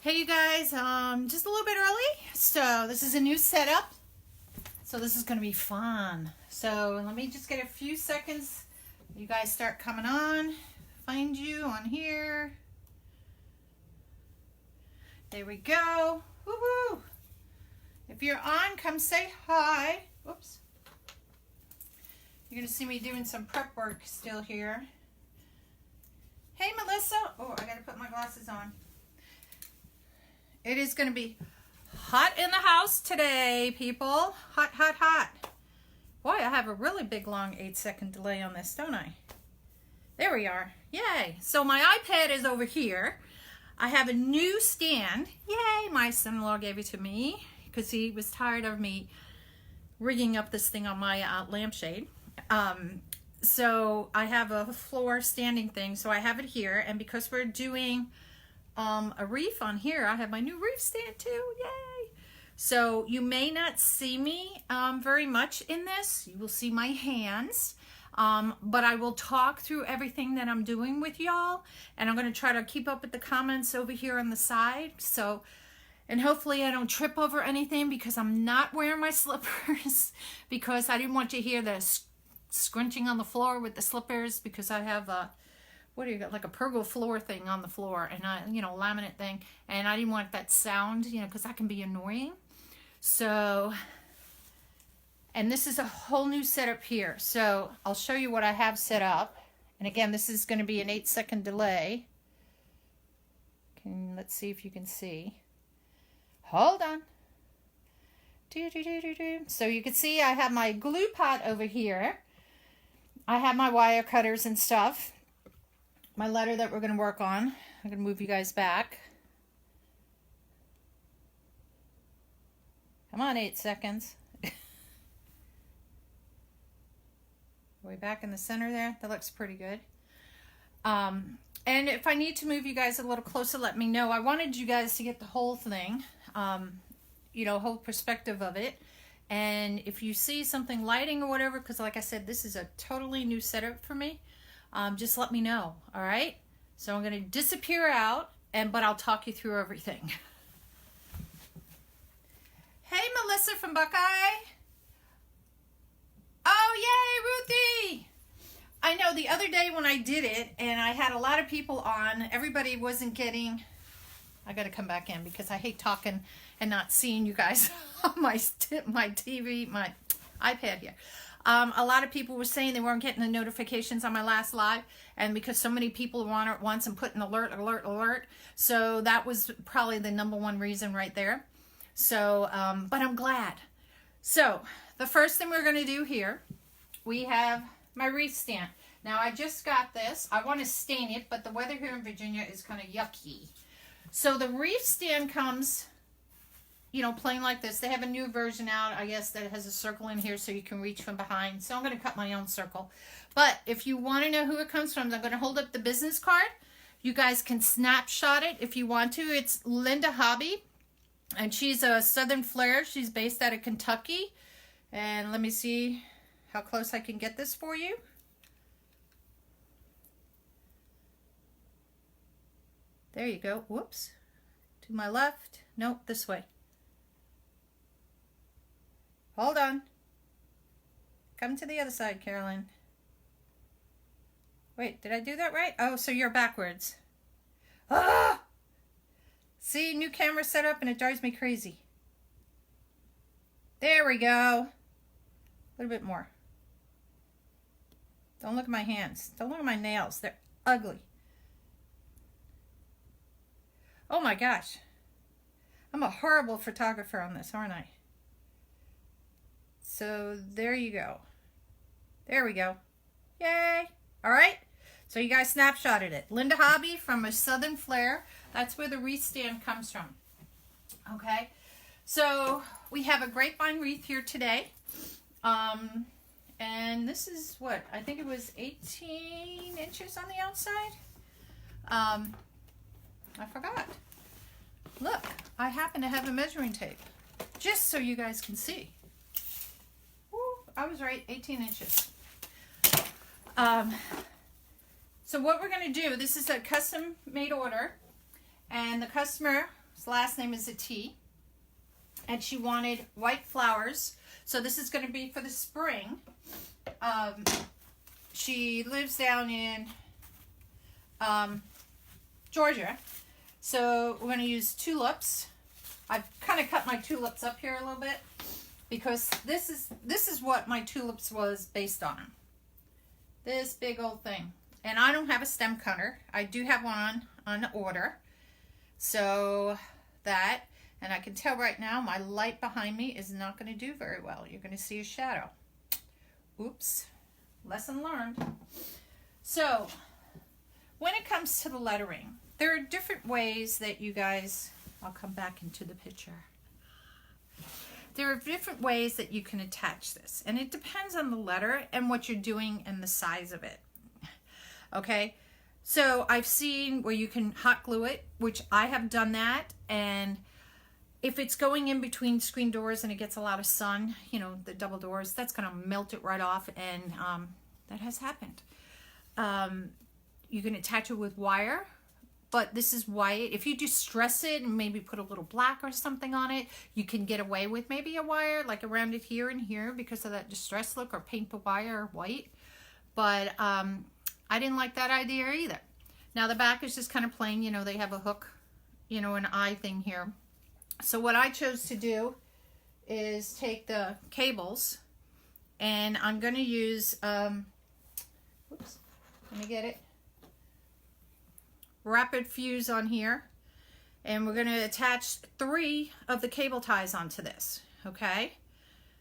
Hey you guys, just a little bit early. So this is a new setup. So this is going to be fun. So let me just get a few seconds. You guys start coming on. Find you on here. There we go. Woohoo! If you're on, come say hi. Whoops. You're going to see me doing some prep work still here. Hey Melissa. Oh, I got to put my glasses on. It is going to be hot in the house today, people. Hot, hot, hot. Boy, I have a really big, long 8-second delay on this, don't I? There we are. Yay. So my iPad is over here. I have a new stand. Yay. My son-in-law gave it to me because he was tired of me rigging up this thing on my lampshade. So I have a floor standing thing. So I have it here. And because we're doing a wreath on here, I have my new wreath stand too. Yay! So you may not see me very much in this. You will see my hands, but I will talk through everything that I'm doing with y'all, and I'm going to try to keep up with the comments over here on the side. So, and hopefully I don't trip over anything because I'm not wearing my slippers because I didn't want you to hear the scrunching on the floor with the slippers because I have a what do you got, like a pergola floor thing on the floor, and laminate thing, and I didn't want that sound, because that can be annoying. So, and this is a whole new setup here. So I'll show you what I have set up. And again, this is going to be an 8-second delay. Let's see if you can see. Hold on. So you can see I have my glue pot over here. I have my wire cutters and stuff. My letter that we're going to work on. I'm going to move you guys back. Come on, 8 seconds. Way back in the center there. That looks pretty good. And if I need to move you guys a little closer, let me know. I wanted you guys to get the whole thing, whole perspective of it. And if you see something lighting or whatever, because like I said, this is a totally new setup for me. Just let me know, all right? So I'm going to disappear out, but I'll talk you through everything. Hey, Melissa from Buckeye. Oh, yay, Ruthie. I know the other day when I did it, and I had a lot of people on, everybody wasn't getting... I got to come back in because I hate talking and not seeing you guys on my TV, my iPad here. A lot of people were saying they weren't getting the notifications on my last live, and because so many people were on it at once and put an alert. So that was probably the #1 reason right there. So, but I'm glad. So the first thing we're going to do here, we have my wreath stand. Now I just got this. I want to stain it, but the weather here in Virginia is kind of yucky. So the wreath stand comes, plain like this. They have a new version out, I guess, that has a circle in here so you can reach from behind. So I'm going to cut my own circle. But if you want to know who it comes from, I'm going to hold up the business card. You guys can snapshot it if you want to. It's Linda Hobby, and she's a Southern Flair. She's based out of Kentucky. And let me see how close I can get this for you. There you go. Whoops. To my left. Nope, this way. Hold on. Come to the other side, Carolynne. Wait, did I do that right? Oh, so you're backwards. Ah! See, new camera set up and it drives me crazy. There we go. A little bit more. Don't look at my hands. Don't look at my nails. They're ugly. Oh my gosh. I'm a horrible photographer on this, aren't I? So there you go. There we go. Yay. All right. So you guys snapshotted it. Linda Hobby from a Southern Flair. That's where the wreath stand comes from. Okay. So we have a grapevine wreath here today. And this is what? I think it was 18 inches on the outside. I forgot. Look, I happen to have a measuring tape. Just so you guys can see. Woo, I was right, 18 inches. So what we're going to do, this is a custom made order, and the customer last name is a T. And she wanted white flowers. So this is going to be for the spring. She lives down in Georgia. So we're going to use tulips. I've kind of cut my tulips up here a little bit because this is what my tulips was based on. This big old thing. And I don't have a stem cutter. I do have one on order. So that, and I can tell right now my light behind me is not going to do very well. You're going to see a shadow. Oops. Lesson learned. So when it comes to the lettering, there are different ways that you guys, I'll come back into the picture. There are different ways that you can attach this, and it depends on the letter and what you're doing and the size of it. Okay, so I've seen where you can hot glue it, which I have done that, and if it's going in between screen doors and it gets a lot of sun, you know, the double doors, that's going to melt it right off, and that has happened. You can attach it with wire, but this is white. If you distress it and maybe put a little black or something on it, you can get away with maybe a wire like around it here and here because of that distress look, or paint the wire white. But I didn't like that idea either. Now the back is just kind of plain, you know, they have a hook, you know, an eye thing here. So what I chose to do is take the cables, and I'm going to use, oops, let me get it. Rapid fuse on here, and we're going to attach 3 of the cable ties onto this. Okay,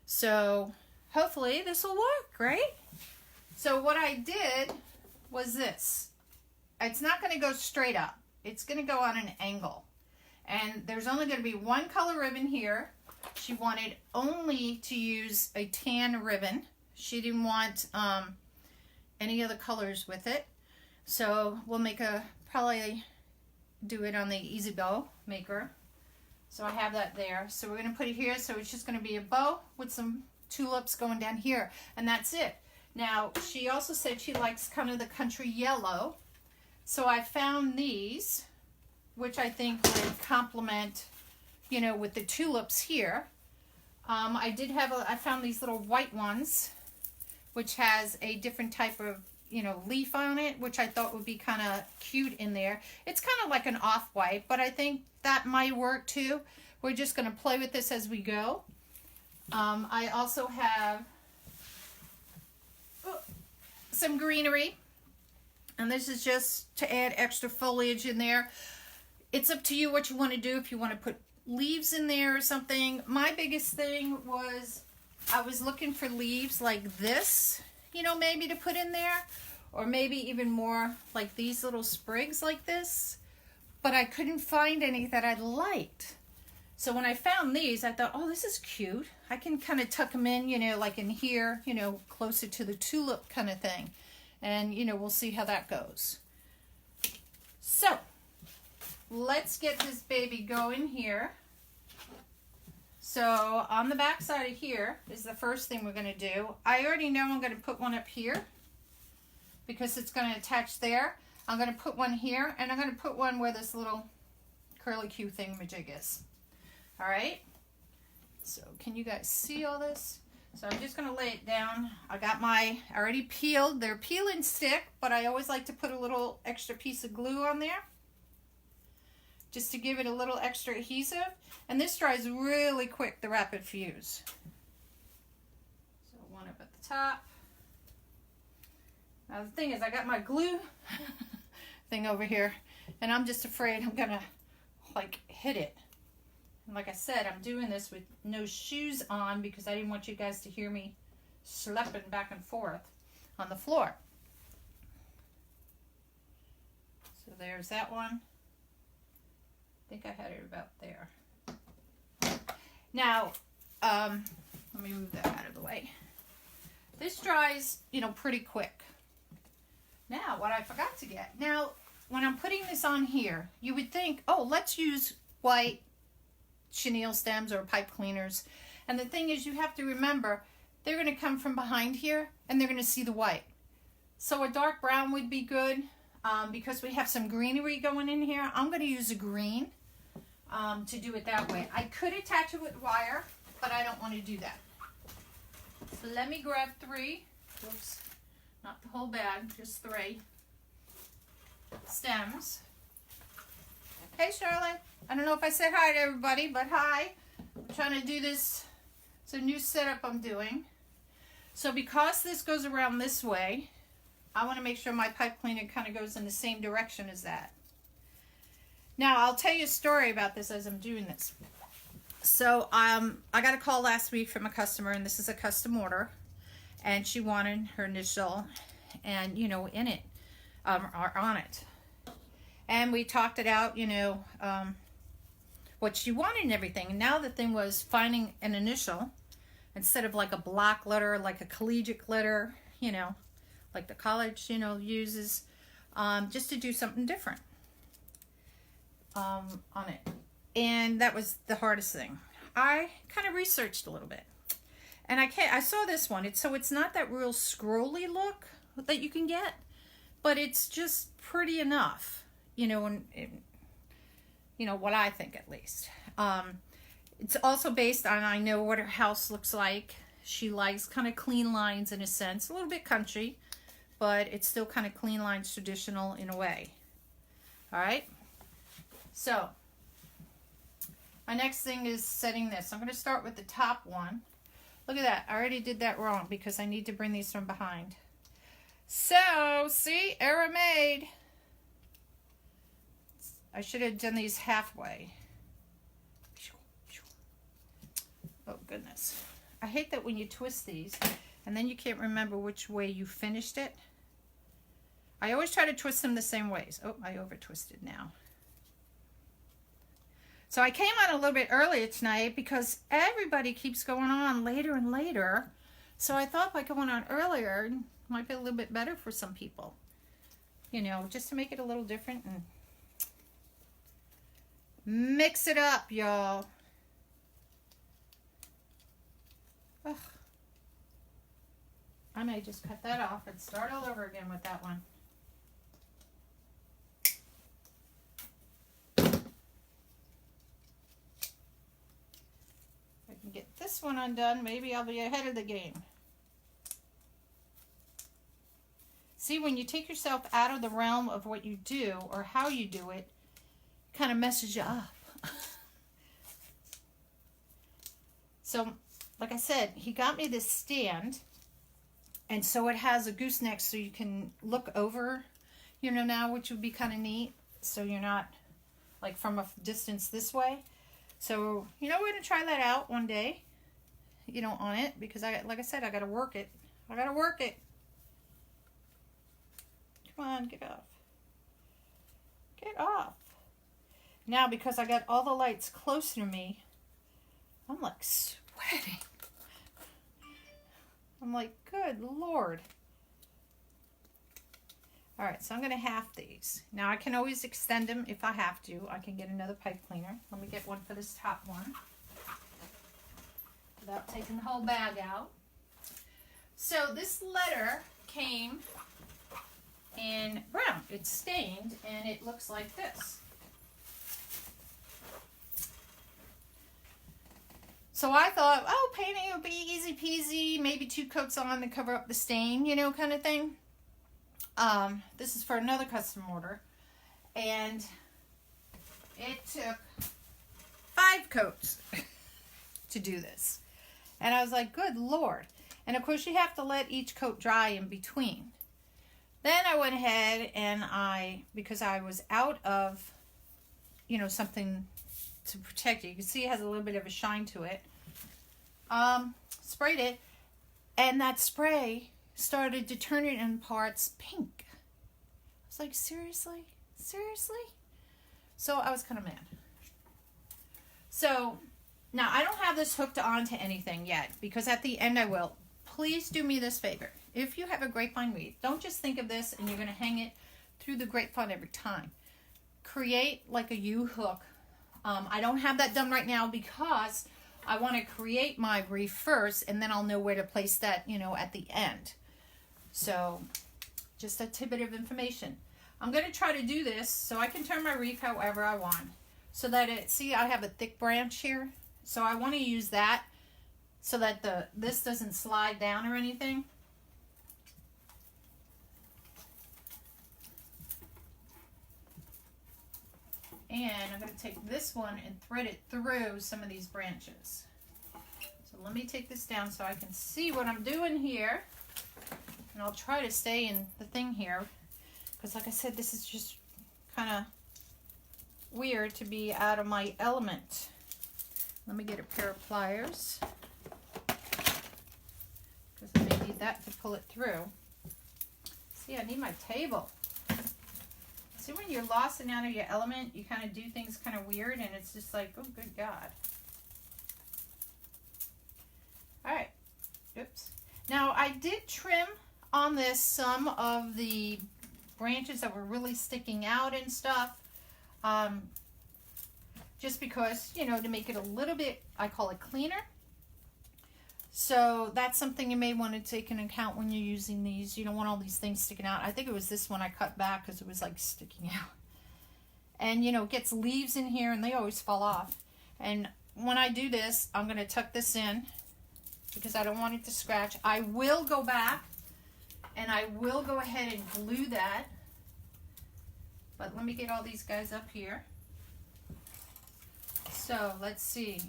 so hopefully this will work, right? So what I did was this. It's not going to go straight up, it's going to go on an angle, and there's only going to be one color ribbon here. She wanted only to use a tan ribbon. She didn't want any other colors with it, so we'll make probably do it on the easy bow maker. So I have that there. So we're going to put it here. So it's just going to be a bow with some tulips going down here, and that's it. Now she also said she likes kind of the country yellow, so I found these, which I think would complement, you know, with the tulips here. I found these little white ones, which has a different type of, you know, leaf on it, which I thought would be kind of cute in there. It's kind of like an off-white, but I think that might work too. We're just going to play with this as we go. I also have some greenery, and this is just to add extra foliage in there. It's up to you what you want to do, if you want to put leaves in there or something. My biggest thing was I was looking for leaves like this, you know, maybe to put in there, or maybe even more like these little sprigs like this, but I couldn't find any that I liked. So when I found these, I thought, oh, this is cute. I can kind of tuck them in, you know, like in here, you know, closer to the tulip kind of thing. And, you know, we'll see how that goes. So let's get this baby going here. So on the back side of here is the first thing we're going to do. I already know I'm going to put one up here because it's going to attach there. I'm going to put one here, and I'm going to put one where this little curly Q thingamajig is. All right. So can you guys see all this? So I'm just going to lay it down. I got my already peeled. They're peel and stick, but I always like to put a little extra piece of glue on there just to give it a little extra adhesive. And this dries really quick, the rapid fuse. So one up at the top. Now the thing is, I got my glue thing over here, and I'm just afraid I'm gonna like hit it. And like I said, I'm doing this with no shoes on because I didn't want you guys to hear me schlepping back and forth on the floor. So there's that one. I think I had it about there. Now, let me move that out of the way. This dries, you know, pretty quick. Now, what I forgot to get. Now, when I'm putting this on here, you would think, oh, let's use white chenille stems or pipe cleaners. And the thing is, you have to remember, they're going to come from behind here, and they're going to see the white. So a dark brown would be good because we have some greenery going in here. I'm going to use a green. to do it that way. I could attach it with wire, but I don't want to do that. So let me grab 3. Oops, not the whole bag, just 3 stems. Hey, Charlotte. I don't know if I said hi to everybody, but hi. I'm trying to do this. It's a new setup I'm doing. So because this goes around this way, I want to make sure my pipe cleaner kind of goes in the same direction as that. Now, I'll tell you a story about this as I'm doing this. So I got a call last week from a customer, and this is a custom order, and she wanted her initial and, you know, in it, or on it. And we talked it out, you know, what she wanted and everything. And now the thing was finding an initial instead of like a block letter, like a collegiate letter, you know, like the college, you know, uses, just to do something different on it. And that was the hardest thing. I kind of researched a little bit, and I saw this one. It's not that real scrolly look that you can get, but it's just pretty enough, you know, and you know what I think at least. It's also based on, I know what her house looks like. She likes kind of clean lines in a sense, a little bit country, but it's still kind of clean lines, traditional in a way. All right. So my next thing is setting this. I'm going to start with the top one. Look at that. I already did that wrong because I need to bring these from behind. So, see, error made. I should have done these halfway. Oh, goodness. I hate that when you twist these and then you can't remember which way you finished it. I always try to twist them the same ways. Oh, I over twisted now. So I came on a little bit earlier tonight because everybody keeps going on later and later. So I thought by going on earlier, it might be a little bit better for some people. You know, just to make it a little different and mix it up, y'all. Ugh. I may just cut that off and start all over again with that one. Get this one undone, maybe I'll be ahead of the game. See, when you take yourself out of the realm of what you do or how you do it, it kind of messes you up. So, like I said, he got me this stand, and so it has a gooseneck so you can look over, you know, now, which would be kind of neat. So you're not like from a distance this way. So, you know, we're going to try that out one day, you know, on it, because like I said, I got to work it. I got to work it. Come on, get off. Get off. Now, because I got all the lights closer to me, I'm like sweating. I'm like, good Lord. All right, so I'm going to half these. Now, I can always extend them if I have to. I can get another pipe cleaner. Let me get one for this top one without taking the whole bag out. So this letter came in brown. It's stained, and it looks like this. So I thought, oh, painting would be easy peasy, maybe 2 coats on to cover up the stain, you know, kind of thing. This is for another custom order, and it took 5 coats to do this. And I was like, good Lord. And of course you have to let each coat dry in between. Then I went ahead and because I was out of, you know, something to protect it. You can see it has a little bit of a shine to it. Sprayed it, and that spray started to turn it in parts pink. I was like, seriously? Seriously? So I was kind of mad. So now I don't have this hooked onto anything yet, because at the end I will. Please do me this favor. If you have a grapevine wreath, don't just think of this and you're going to hang it through the grapevine every time. Create like a U-hook. I don't have that done right now because I want to create my wreath first, and then I'll know where to place that, you know, at the end. So just a tidbit of information. I'm going to try to do this so I can turn my wreath however I want. so that it, see, I have a thick branch here. So I want to use that so that this doesn't slide down or anything. And I'm going to take this one and thread it through some of these branches. So let me take this down so I can see what I'm doing here. And I'll try to stay in the thing here. Because like I said, this is just kind of weird to be out of my element. Let me get a pair of pliers. Because I may need that to pull it through. See, I need my table. See, when you're lost and out of your element, you kind of do things kind of weird, and it's just like, oh, good God. All right. Oops. Now, I did trim on this some of the branches that were really sticking out and stuff. Just because, you know, to make it a little bit, I call it cleaner. So that's something you may want to take into account when you're using these. You don't want all these things sticking out. I think it was this one I cut back because it was like sticking out. And, you know, it gets leaves in here and they always fall off. And when I do this, I'm going to tuck this in because I don't want it to scratch. I will go back and I will go ahead and glue that. But let me get all these guys up here. So let's see.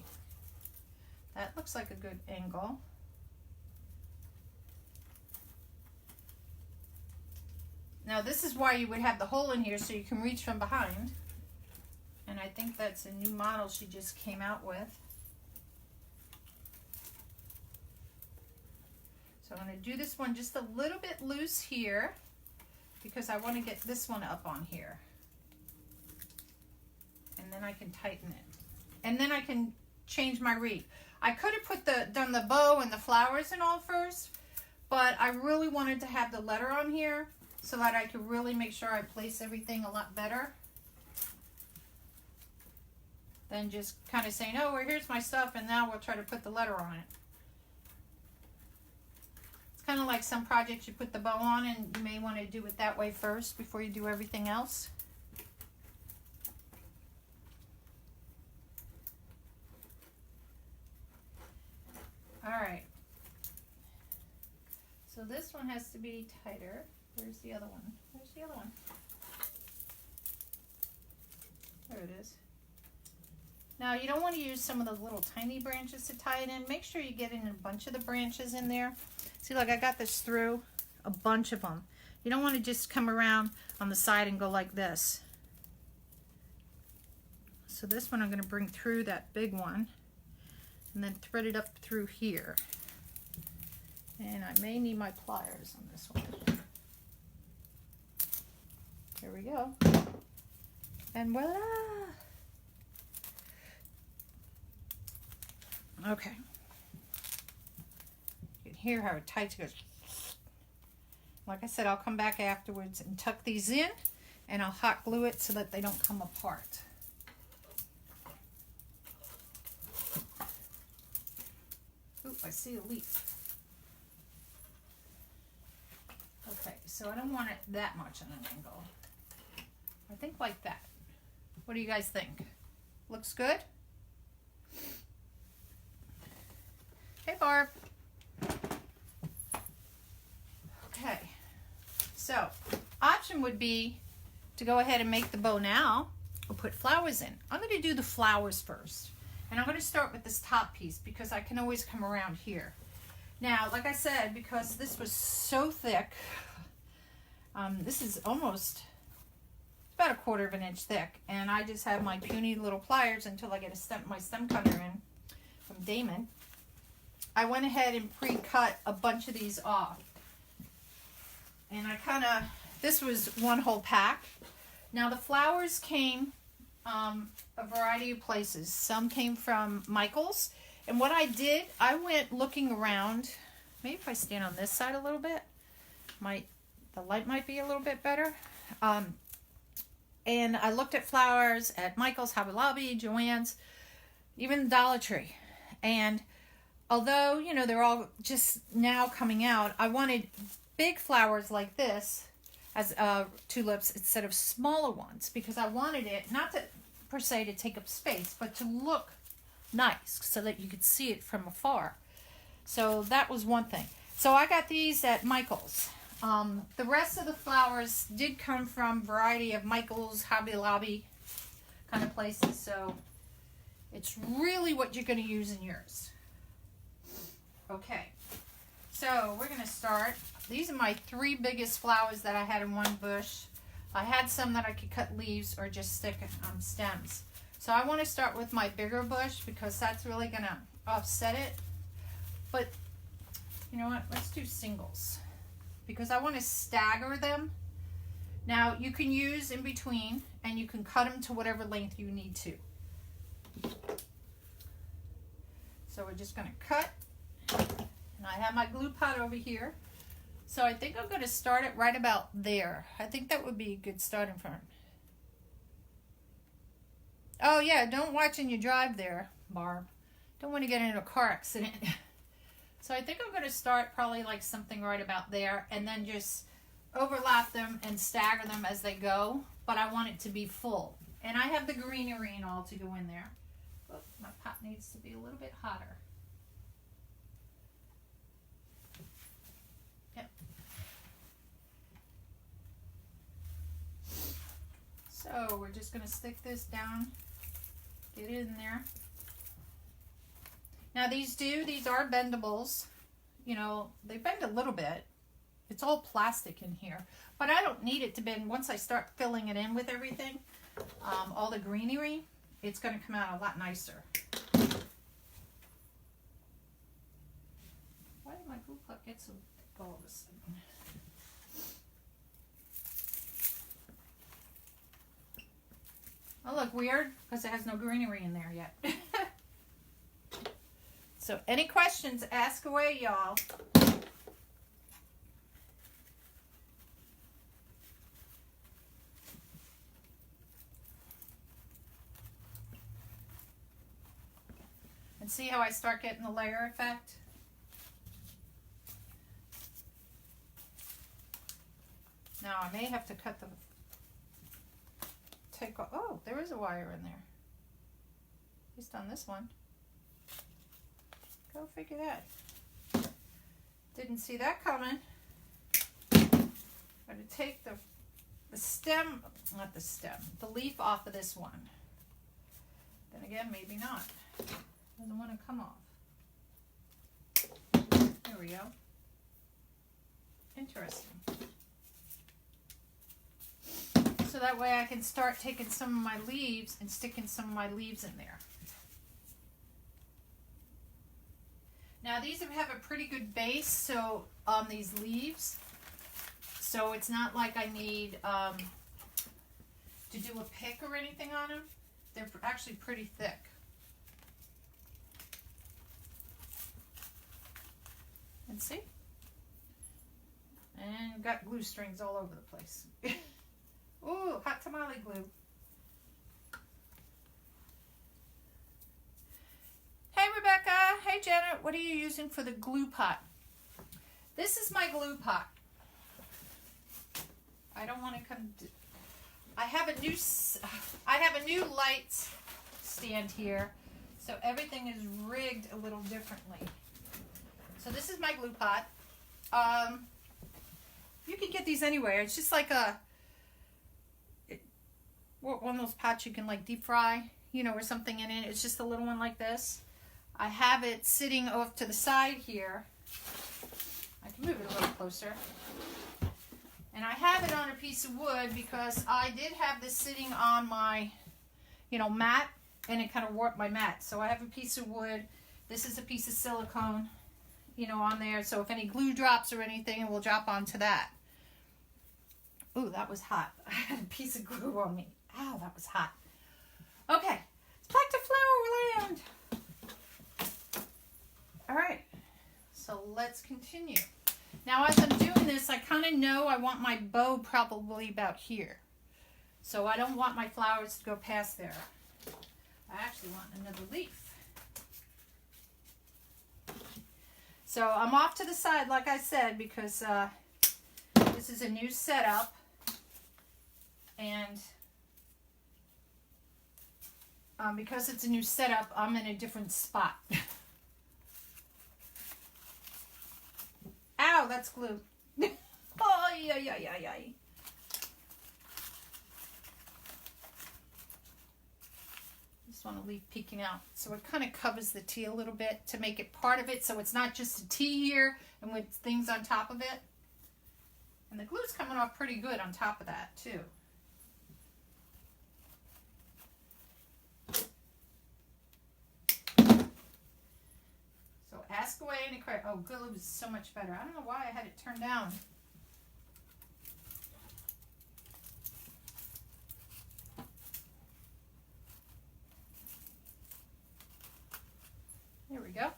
That looks like a good angle. Now this is why you would have the hole in here so you can reach from behind. And I think that's a new model she just came out with. So I'm going to do this one just a little bit loose here because I want to get this one up on here. And then I can tighten it. And then I can change my wreath. I could have done the bow and the flowers and all first, but I really wanted to have the letter on here so that I could really make sure I place everything a lot better than just kind of saying, oh, well, here's my stuff, and now we'll try to put the letter on it. It's kind of like some projects you put the bow on, and you may want to do it that way first before you do everything else. All right, so this one has to be tighter. Where's the other one? Where's the other one? There it is. Now you don't want to use some of the little tiny branches to tie it in. Make sure you get in a bunch of the branches in there. See, like I got this through a bunch of them. You don't want to just come around on the side and go like this. So this one I'm going to bring through that big one. And then thread it up through here. And I may need my pliers on this one. There we go. And voila! Okay. You can hear how tight it goes. Like I said, I'll come back afterwards and tuck these in, and I'll hot glue it so that they don't come apart. Oop, I see a leaf. Okay, so I don't want it that much on an angle. I think like that. What do you guys think? Looks good? Hey, Barb. Okay, so option would be to go ahead and make the bow now or put flowers in. I'm going to do the flowers first. And I'm going to start with this top piece because I can always come around here. Now, like I said, because this was so thick, this is almost, it's about 1/4 of an inch thick. And I just have my puny little pliers until I get my stem cutter in from Damon. I went ahead and pre-cut a bunch of these off. And I kind of, this was one whole pack. Now the flowers came a variety of places. Some came from Michael's. And what I did, I went looking around. Maybe if I stand on this side a little bit, the light might be a little bit better. And I looked at flowers at Michael's, Hobby Lobby, Joann's, even Dollar Tree. And although, you know, they're all just now coming out, I wanted big flowers like this as tulips instead of smaller ones because I wanted it not to per se to take up space, but to look nice so that you could see it from afar. So that was one thing. So I got these at Michael's. The rest of the flowers did come from a variety of Michael's, Hobby Lobby kind of places. So it's really what you're going to use in yours. Okay. So we're going to start. These are my 3 biggest flowers that I had in one bush. I had some that I could cut leaves or just stick on stems. So I want to start with my bigger bush because that's really going to offset it. But you know what? Let's do singles because I want to stagger them. Now you can use in between and you can cut them to whatever length you need to. So we're just going to cut. And I have my glue pot over here. So I think I'm going to start it right about there. I think that would be a good starting point. Oh yeah, don't watch when you drive there, Barb. Don't want to get into a car accident. So I think I'm going to start probably like something right about there and then just overlap them and stagger them as they go. But I want it to be full. And I have the greenery and all to go in there. Oh, my pot needs to be a little bit hotter. Yep. So we're just going to stick this down, get it in there. Now these are bendables. You know, they bend a little bit. It's all plastic in here, but I don't need it to bend. Once I start filling it in with everything, all the greenery, it's going to come out a lot nicer. Why did my glue pot get so thick all of a sudden? Oh, look, weird, because it has no greenery in there yet. So, any questions, ask away, y'all. And see how I start getting the layer effect? Now, I may have to cut the... Oh, there is a wire in there. At least on this one. Go figure that. Didn't see that coming. I'm going to take the stem, not the stem, the leaf off of this one. Then again, maybe not. Doesn't want to come off. There we go. Interesting. So that way I can start taking some of my leaves and sticking some of my leaves in there. Now these have a pretty good base, so on these leaves, so it's not like I need to do a pick or anything on them. They're actually pretty thick. And see? And got glue strings all over the place. Ooh, hot tamale glue. Hey Rebecca, hey Janet, what are you using for the glue pot? This is my glue pot. I don't want to come. I have a new light stand here, so everything is rigged a little differently. So this is my glue pot. You can get these anywhere. It's just like one of those pots you can like deep fry, you know, or something in it. It's just a little one like this. I have it sitting off to the side here. I can move it a little closer. And I have it on a piece of wood because I did have this sitting on my, you know, mat, and it kind of warped my mat. So I have a piece of wood. This is a piece of silicone, you know, on there. So if any glue drops or anything, it will drop onto that. Ooh, that was hot. I had a piece of glue on me. Ow, that was hot. Okay, back to flower land. All right, so let's continue. Now, as I'm doing this, I kind of know I want my bow probably about here. So I don't want my flowers to go past there. I actually want another leaf. So I'm off to the side, like I said, because this is a new setup. And because it's a new setup, I'm in a different spot. Ow, that's glue. Oh, yeah. Just want to leave peeking out. So it kind of covers the tea a little bit to make it part of it, so it's not just a tea here and with things on top of it. And the glue's coming off pretty good on top of that, too. So ask away any question. Oh, glue is so much better. I don't know why I had it turned down. There we go.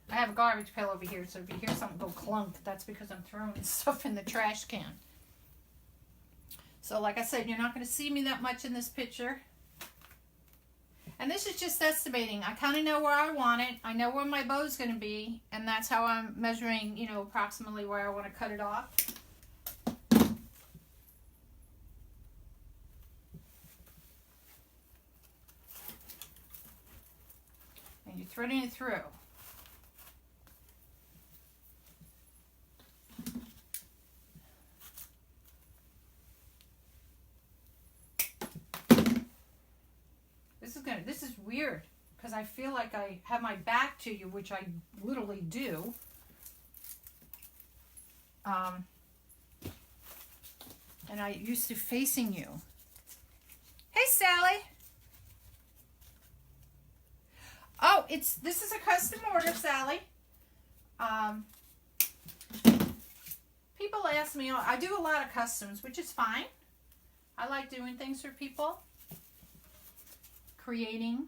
I have a garbage pail over here, so if you hear something go clunk, that's because I'm throwing stuff in the trash can. So like I said, you're not going to see me that much in this picture. And this is just estimating. I kind of know where I want it. I know where my bow's going to be, and that's how I'm measuring, you know, approximately where I want to cut it off. And you're threading it through. This is weird because I feel like I have my back to you, which I literally do. And I used to facing you. Hey, Sally. Oh, this is a custom order, Sally. People ask me, I do a lot of customs, which is fine. I like doing things for people. Creating.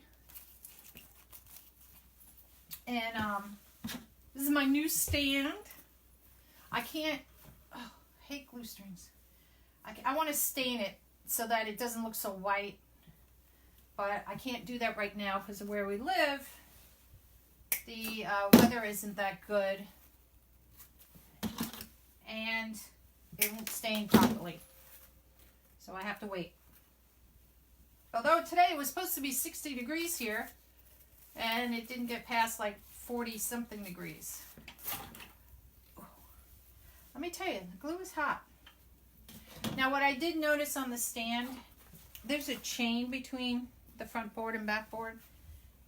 And this is my new stand. I can't, oh, I hate glue strings. I want to stain it so that it doesn't look so white. But I can't do that right now because of where we live. The weather isn't that good. And it won't stain properly. So I have to wait. Although today it was supposed to be 60 degrees here, and it didn't get past like 40 something degrees. Let me tell you, the glue is hot. Now what I did notice on the stand, there's a chain between the front board and back board,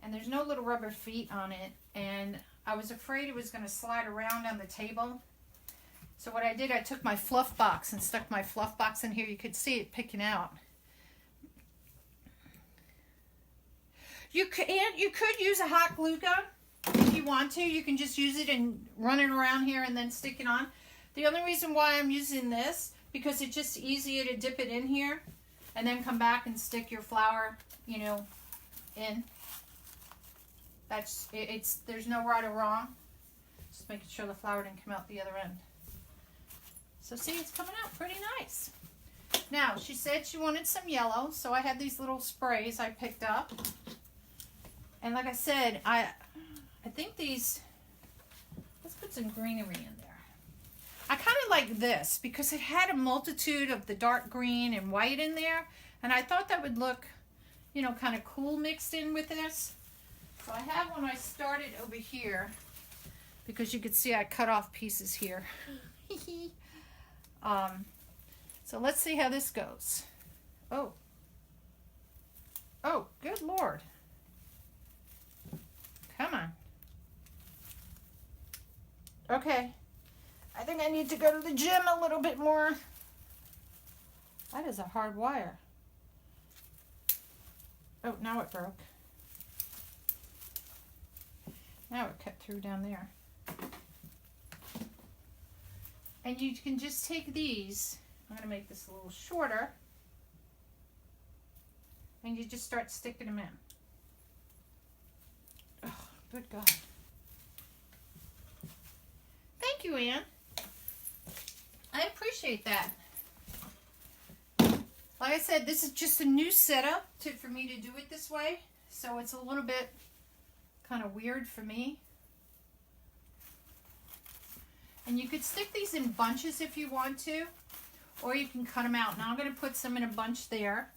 and there's no little rubber feet on it, and I was afraid it was going to slide around on the table. So what I did, I took my fluff box and stuck my fluff box in here. You could see it picking out. You could use a hot glue gun if you want to. You can just use it and run it around here and then stick it on. The only reason why I'm using this, because it's just easier to dip it in here and then come back and stick your flour, you know, in. There's no right or wrong. Just making sure the flour didn't come out the other end. So see, it's coming out pretty nice. Now, she said she wanted some yellow, so I had these little sprays I picked up. And like I said, I think these, let's put some greenery in there. I kind of like this because it had a multitude of the dark green and white in there. And I thought that would look, you know, kind of cool mixed in with this. So I have one I started over here because you could see I cut off pieces here. So let's see how this goes. Oh, good Lord. Come on. Okay. I think I need to go to the gym a little bit more. That is a hard wire. Oh, now it broke. Now it cut through down there. And you can just take these. I'm going to make this a little shorter. And you just start sticking them in. Oh, good God. Thank you, Ann. I appreciate that. Like I said, this is just a new setup for me to do it this way. So it's a little bit kind of weird for me. And you could stick these in bunches if you want to, or you can cut them out. Now I'm going to put some in a bunch there,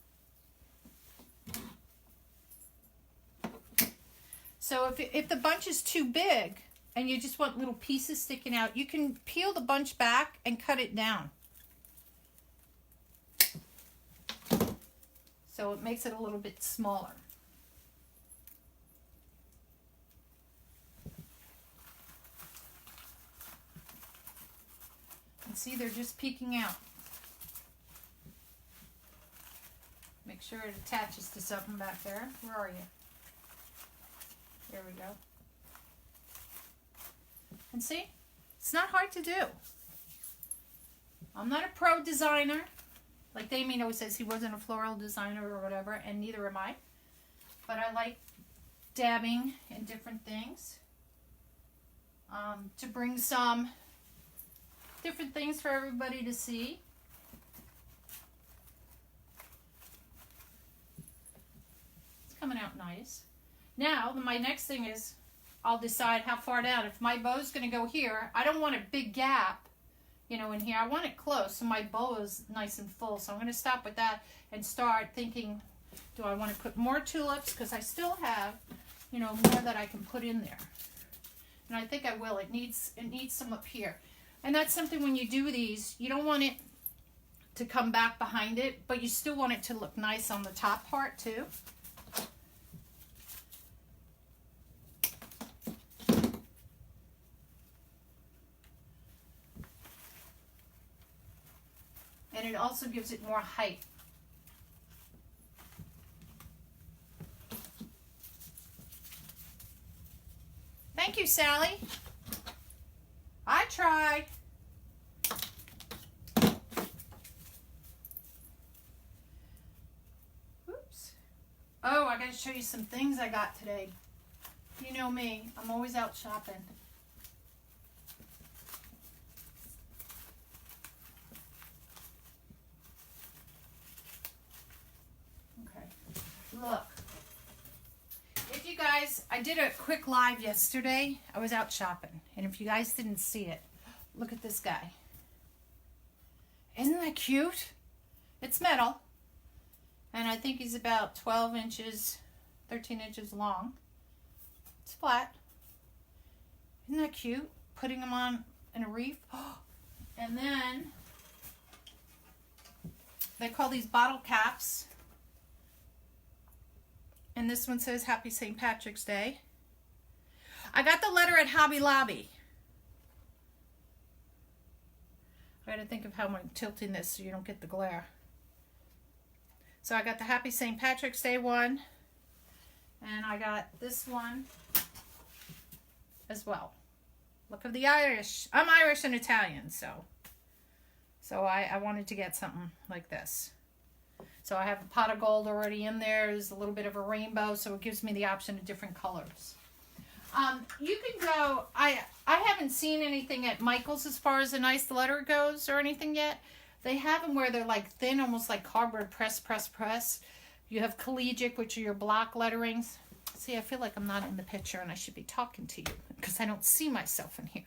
So if the bunch is too big and you just want little pieces sticking out, you can peel the bunch back and cut it down. So it makes it a little bit smaller. And see, they're just peeking out. Make sure it attaches to something back there. Where are you? There we go. And see, it's not hard to do. I'm not a pro designer. Like Damien always says, he wasn't a floral designer or whatever, and neither am I. But I like dabbing in different things to bring some different things for everybody to see. It's coming out nice. Now, my next thing is I'll decide how far down. If my bow's going to go here, I don't want a big gap, you know, in here. I want it close so my bow is nice and full. So I'm going to stop with that and start thinking, do I want to put more tulips? Because I still have, you know, more that I can put in there. And I think I will. It needs some up here. And that's something when you do these, you don't want it to come back behind it, but you still want it to look nice on the top part too. And it also gives it more height. Thank you, Sally. I try. Oops. Oh, I gotta show you some things I got today. You know me, I'm always out shopping. Okay, look. If you guys, I did a quick live yesterday. I was out shopping. And if you guys didn't see it, look at this guy. Isn't that cute? It's metal. And I think he's about 12 inches, 13 inches long. It's flat. Isn't that cute? Putting him on in a wreath. And then, they call these bottle caps. And this one says Happy St. Patrick's Day. I got the letter at Hobby Lobby. I gotta think of how I'm tilting this so you don't get the glare. So I got the Happy St. Patrick's Day one. And I got this one as well. Look at the Irish. I'm Irish and Italian, so I wanted to get something like this. So I have a pot of gold already in there. There's a little bit of a rainbow, so it gives me the option of different colors. You can go, I haven't seen anything at Michael's as far as a nice letter goes or anything yet. They have them where they're like thin, almost like cardboard press. You have collegiate, which are your block letterings. See, I feel like I'm not in the picture and I should be talking to you because I don't see myself in here.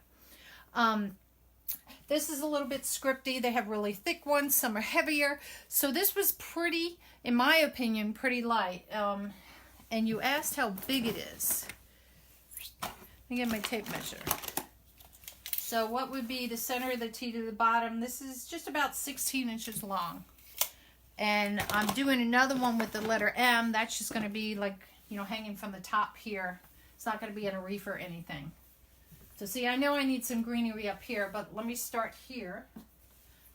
This is a little bit scripty. They have really thick ones. Some are heavier. So this was pretty, in my opinion, pretty light. And you asked how big it is. Let me get my tape measure. So what would be the center of the T to the bottom? This is just about 16 inches long. And I'm doing another one with the letter M. That's just going to be like, you know, hanging from the top here. It's not going to be in a wreath or anything. So see, I know I need some greenery up here, but let me start here.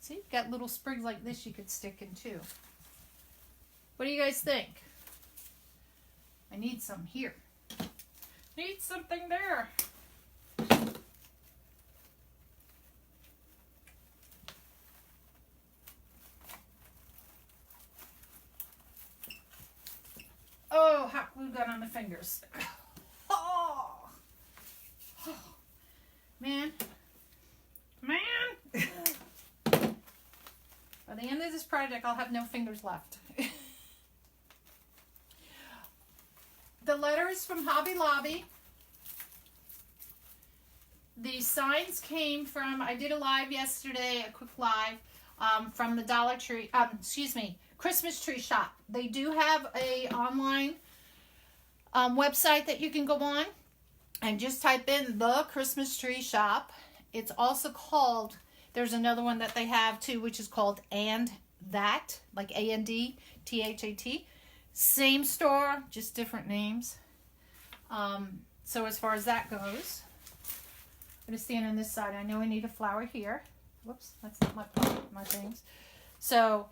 See, you've got little sprigs like this you could stick in too. What do you guys think? I need some here. Need something there. Oh, hot glue gun on the fingers. Oh. Oh. Man. By the end of this project, I'll have no fingers left. The letter is from Hobby Lobby. The signs came from, I did a live yesterday, a quick live, from the Dollar Tree, Christmas tree shop. They do have a online website that you can go on and just type in the Christmas tree shop. It's also called, there's another one that they have too, which is called And That, like ANDTHAT. Same store, just different names. So as far as that goes, I'm going to stand on this side. I know I need a flower here. Whoops, that's not my things. So,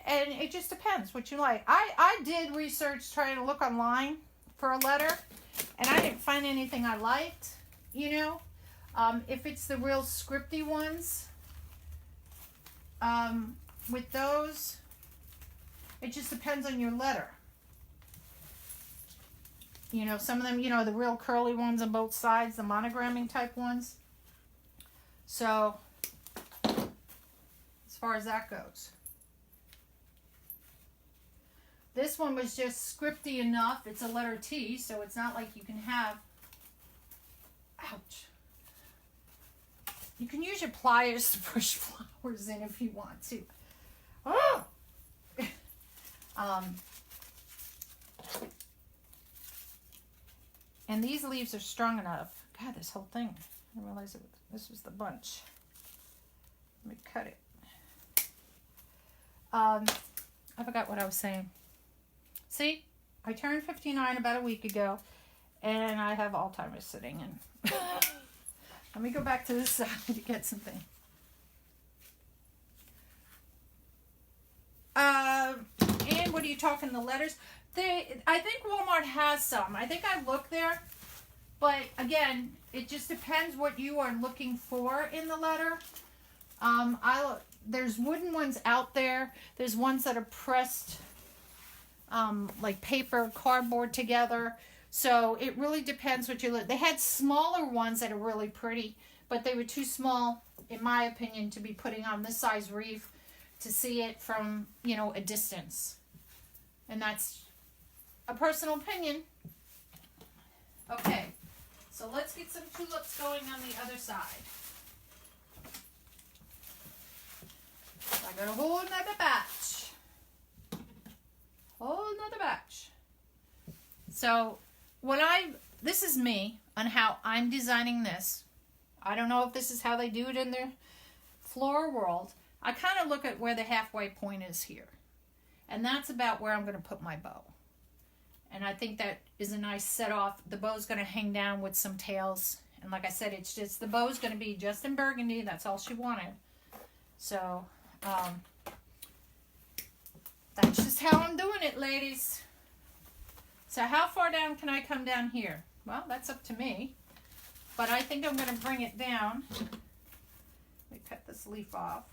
and it just depends what you like. I did research trying to look online for a letter, and I didn't find anything I liked, you know. If it's the real scripty ones, with those, it just depends on your letter. You know, some of them, you know, the real curly ones on both sides, the monogramming type ones. So, as far as that goes. This one was just scripty enough. It's a letter T, so it's not like you can have... Ouch. You can use your pliers to push flowers in if you want to. Oh! And these leaves are strong enough. God, this whole thing. I didn't realize this was the bunch. Let me cut it. I forgot what I was saying. See, I turned 59 about a week ago, and I have Alzheimer's sitting in. Let me go back to this side to get something. And what are you talking, the letters? I think Walmart has some. I think I looked there, but again, it just depends what you are looking for in the letter. There's wooden ones out there. There's ones that are pressed, like paper, cardboard together. So it really depends what you look. They had smaller ones that are really pretty, but they were too small, in my opinion, to be putting on this size wreath to see it from, you know, a distance. And that's a personal opinion. Okay, so let's get some tulips going on the other side. I got a whole nother batch. Whole nother batch. So this is me on how I'm designing this. I don't know if this is how they do it in their floral world. I kind of look at where the halfway point is here. And that's about where I'm going to put my bow. And I think that is a nice set off. The bow's going to hang down with some tails. And like I said, it's just, the bow's going to be just in burgundy. That's all she wanted. So, that's just how I'm doing it, ladies. So how far down can I come down here? Well, that's up to me. But I think I'm going to bring it down. Let me cut this leaf off.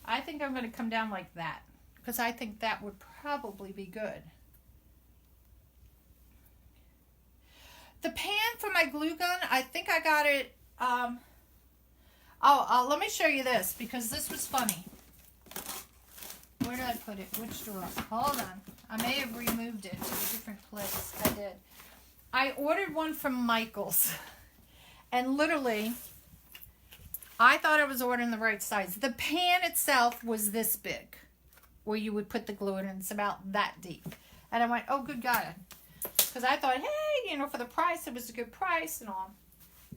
I think I'm going to come down like that, because I think that would probably be good. The pan for my glue gun, I think I got it. Let me show you this, because this was funny. Where did I put it? Which drawer? Hold on. I may have removed it to a different place. I did. I ordered one from Michael's, and literally, I thought I was ordering the right size. The pan itself was this big, where you would put the glue in, and it's about that deep. And I went, oh, good God. Because I thought, hey, you know, for the price, it was a good price and all.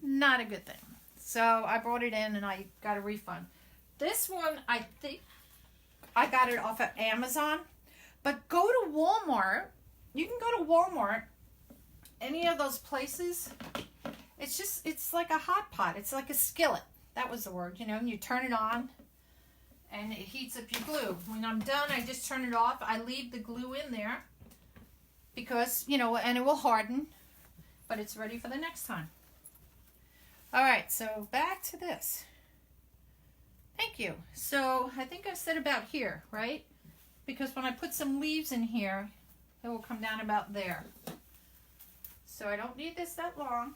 Not a good thing. So I brought it in, and I got a refund. This one, I think I got it off of Amazon. But go to Walmart. You can go to Walmart, any of those places. It's just, it's like a hot pot. It's like a skillet. That was the word, you know, and you turn it on and it heats up your glue. When I'm done, I just turn it off. I leave the glue in there because, you know, and it will harden, but it's ready for the next time. All right, so back to this. Thank you. So I think I said about here, right? Because when I put some leaves in here, it will come down about there. So I don't need this that long.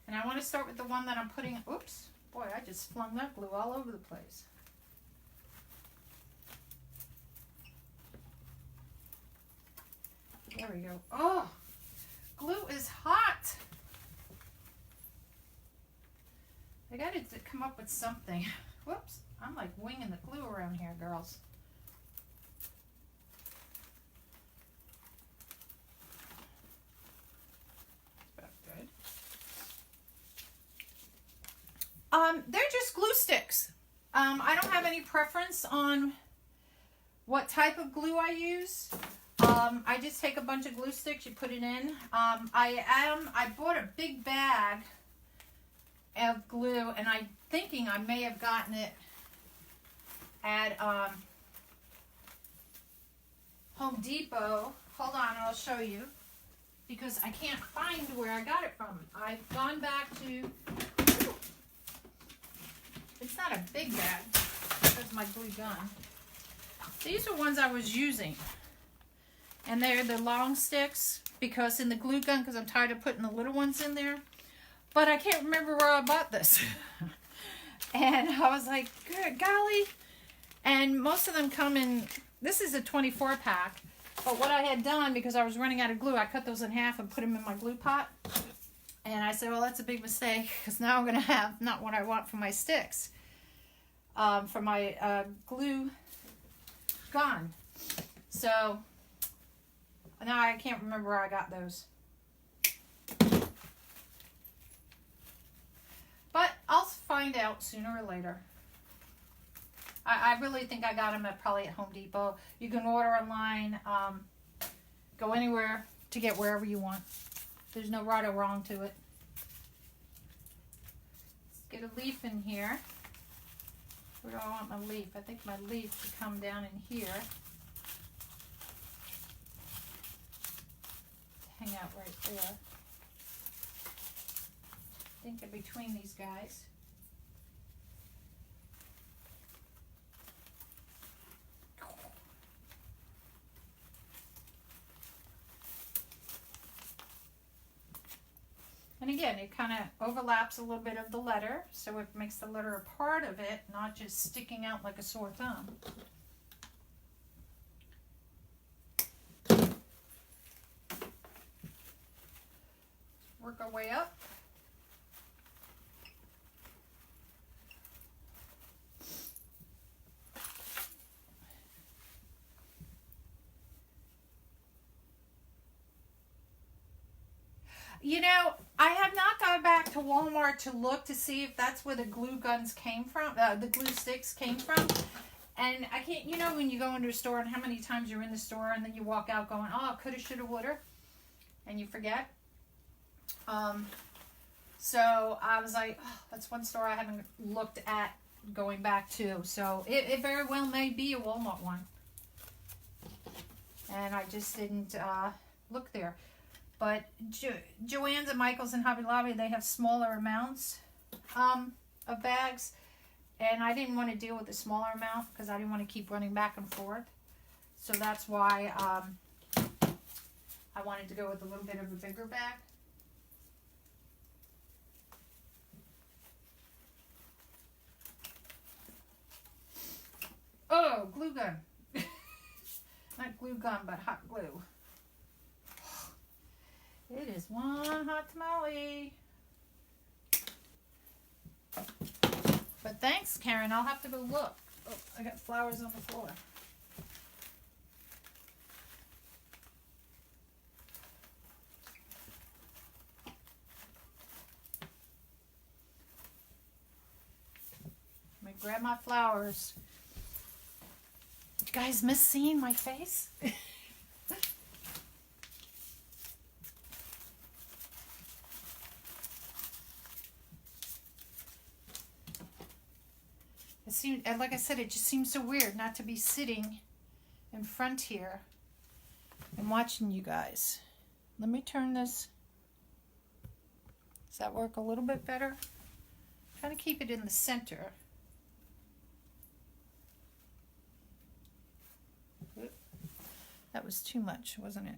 And I want to start with the one that I'm putting, oops, boy, I just flung that glue all over the place. There we go. Oh, glue is hot. I got to come up with something. Whoops, I'm like winging the glue around here, girls. They're just glue sticks. I don't have any preference on what type of glue I use. I just take a bunch of glue sticks, you put it in. I bought a big bag of glue, and I'm thinking I may have gotten it at Home Depot. Hold on, I'll show you, because I can't find where I got it from. I've gone back to, it's not a big bag, that's my glue gun. These are ones I was using, and they're the long sticks, because in the glue gun, because I'm tired of putting the little ones in there, but I can't remember where I bought this. And I was like, good golly. And most of them come in, this is a 24 pack, but what I had done, because I was running out of glue, I cut those in half and put them in my glue pot. And I said, well, that's a big mistake, because now I'm going to have not what I want for my sticks, for my glue gun. So now I can't remember where I got those. But I'll find out sooner or later. I really think I got them probably at Home Depot. You can order online, go anywhere to get wherever you want. There's no right or wrong to it. Let's get a leaf in here. Where do I want my leaf? I think my leaf should come down in here. Hang out right there. I think in between these guys. And again, it kind of overlaps a little bit of the letter, so it makes the letter a part of it, not just sticking out like a sore thumb. Work our way up. You know, I have not gone back to Walmart to look to see if that's where the glue guns came from, the glue sticks came from. And I can't, you know, when you go into a store and how many times you're in the store and then you walk out going, oh, coulda, shoulda, woulda, and you forget. So I was like, oh, that's one store I haven't looked at going back to. So it very well may be a Walmart one. And I just didn't look there. But Joann's and Michael's and Hobby Lobby, they have smaller amounts of bags. And I didn't want to deal with the smaller amount because I didn't want to keep running back and forth. So that's why I wanted to go with a little bit of a bigger bag. Oh, glue gun. Not glue gun, but hot glue. It is one hot tamale. But thanks, Karen. I'll have to go look. Oh, I got flowers on the floor. Let me grab my flowers. Did you guys miss seeing my face? It seemed, and like I said, it just seems so weird not to be sitting in front here and watching you guys. Let me turn this. Does that work a little bit better? I'm trying to keep it in the center. Oop. That was too much, wasn't it?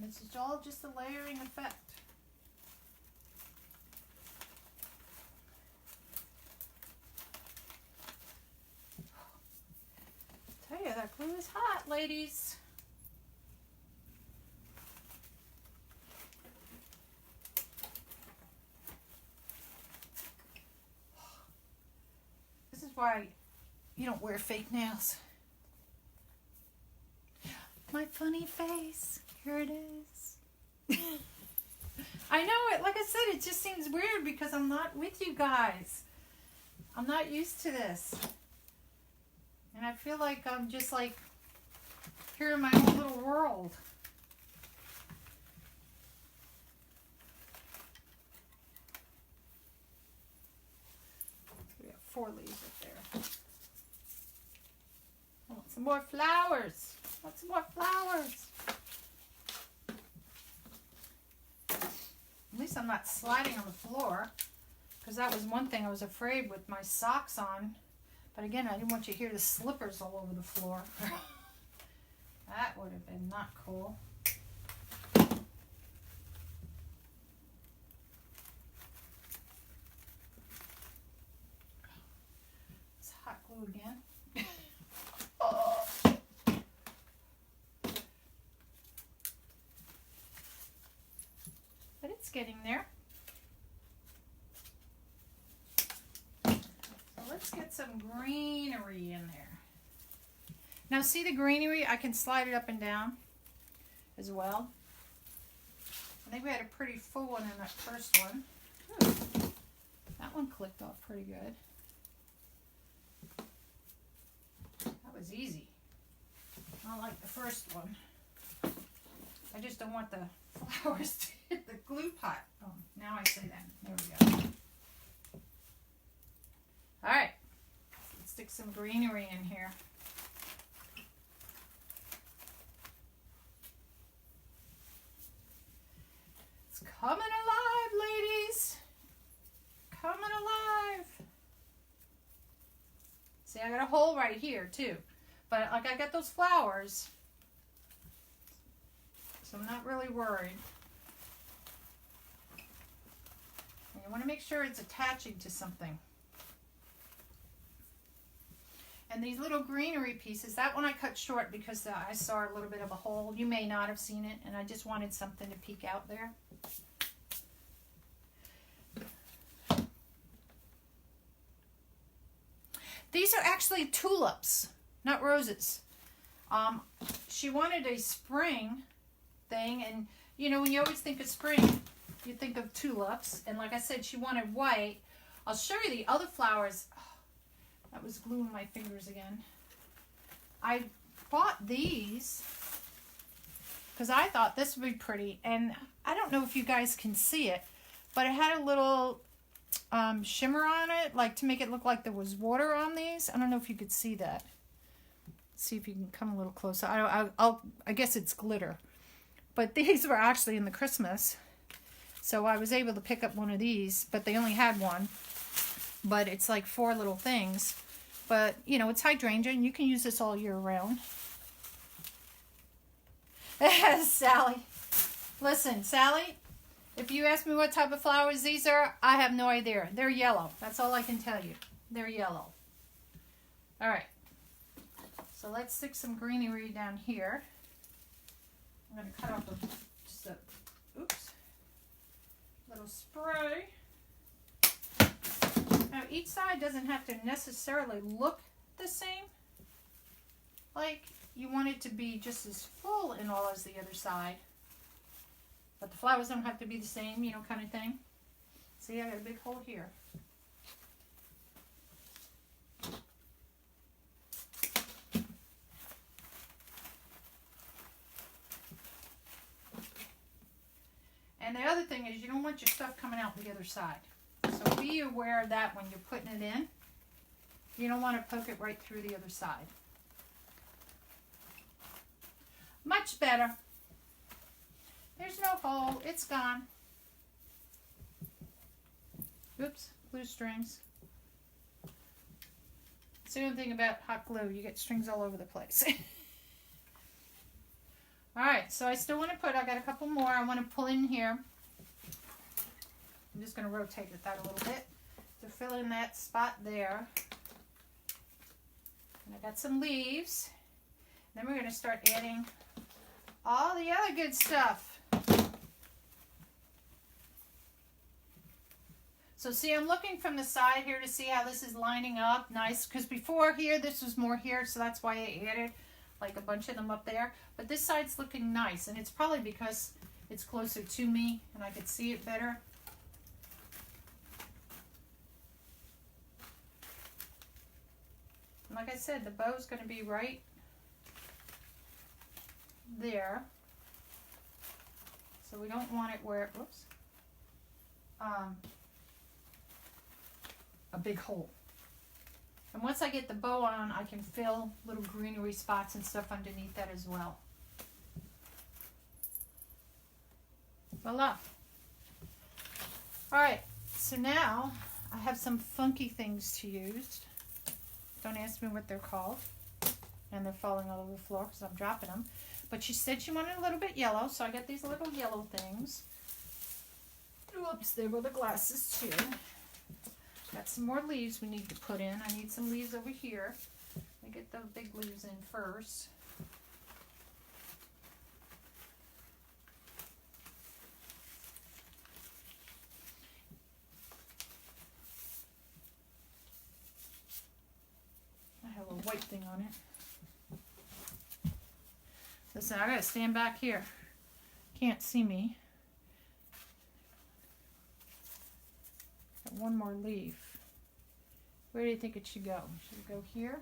And this is all just a layering effect. I tell you, that glue is hot, ladies. This is why you don't wear fake nails. My funny face. Here it is. I know it. Like I said, it just seems weird because I'm not with you guys. I'm not used to this. And I feel like I'm just like here in my own little world. We got 4 leaves up there. I want some more flowers. I want some more flowers. At least I'm not sliding on the floor, because that was one thing I was afraid with my socks on. But again, I didn't want you to hear the slippers all over the floor. That would have been not cool. It's hot glue again. Oh. But it's getting there. So let's get some greenery in there. Now see the greenery? I can slide it up and down as well. I think we had a pretty full one in that first one. Ooh, that one clicked off pretty good. That was easy. Not like the first one. I just don't want the flowers to hit the glue pot. Oh, now I say that. There we go. All right. Let's stick some greenery in here. It's coming alive, ladies. Coming alive. See, I got a hole right here, too. But, like, I got those flowers. So I'm not really worried. And you want to make sure it's attaching to something. And these little greenery pieces, that one I cut short because I saw a little bit of a hole. You may not have seen it, and I just wanted something to peek out there. These are actually tulips, not roses. She wanted a spring thing, and you know, when you always think of spring, you think of tulips. And like I said, she wanted white. I'll show you the other flowers. Oh, that was gluing my fingers again. I bought these because I thought this would be pretty, and I don't know if you guys can see it, but it had a little shimmer on it, like to make it look like there was water on these. I don't know if you could see that. See if you can come a little closer. I guess it's glitter. But these were actually in the Christmas. So I was able to pick up one of these, but they only had one. But it's like 4 little things. But, you know, it's hydrangea, and you can use this all year round. Sally. Listen, Sally, if you ask me what type of flowers these are, I have no idea. They're yellow. That's all I can tell you. They're yellow. All right. So let's stick some greenery down here. I'm going to cut off just a, oops, little spray. Now each side doesn't have to necessarily look the same. Like you want it to be just as full and all as the other side. But the flowers don't have to be the same, you know, kind of thing. See, I got a big hole here. And the other thing is you don't want your stuff coming out the other side. So be aware of that when you're putting it in. You don't want to poke it right through the other side. Much better. There's no hole. It's gone. Oops, glue strings. It's the only thing about hot glue. You get strings all over the place. Alright, so I still want to put, I got a couple more I want to pull in here. I'm just going to rotate that a little bit to fill in that spot there. And I got some leaves. Then we're going to start adding all the other good stuff. So see, I'm looking from the side here to see how this is lining up. Nice, because before here, this was more here, so that's why I added like a bunch of them up there. But this side's looking nice, and it's probably because it's closer to me and I could see it better. And like I said, the bow's going to be right there. So we don't want it where, whoops, a big hole. And once I get the bow on, I can fill little greenery spots and stuff underneath that as well. Voila. All right, so now I have some funky things to use. Don't ask me what they're called. And they're falling all over the floor because I'm dropping them. But she said she wanted a little bit yellow, so I got these little yellow things. Oops, there were the glasses too. Got some more leaves we need to put in. I need some leaves over here. Let me get the big leaves in first. I have a white thing on it. Listen, I gotta stand back here. Can't see me. Got one more leaf. Where do you think it should go? Should it go here?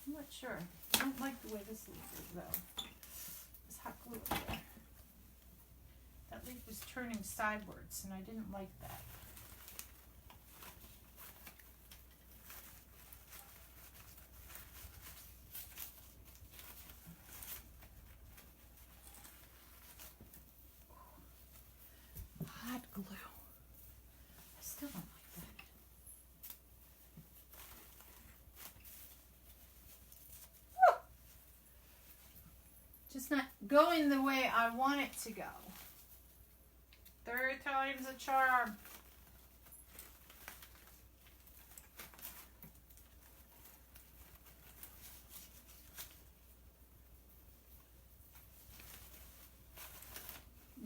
I'm not sure. I don't like the way this leaf is though. There's hot glue up there. That leaf was turning sidewards and I didn't like that. Hot glue. I still don't like that. Woo! Just not going the way I want it to go. Third time's a charm.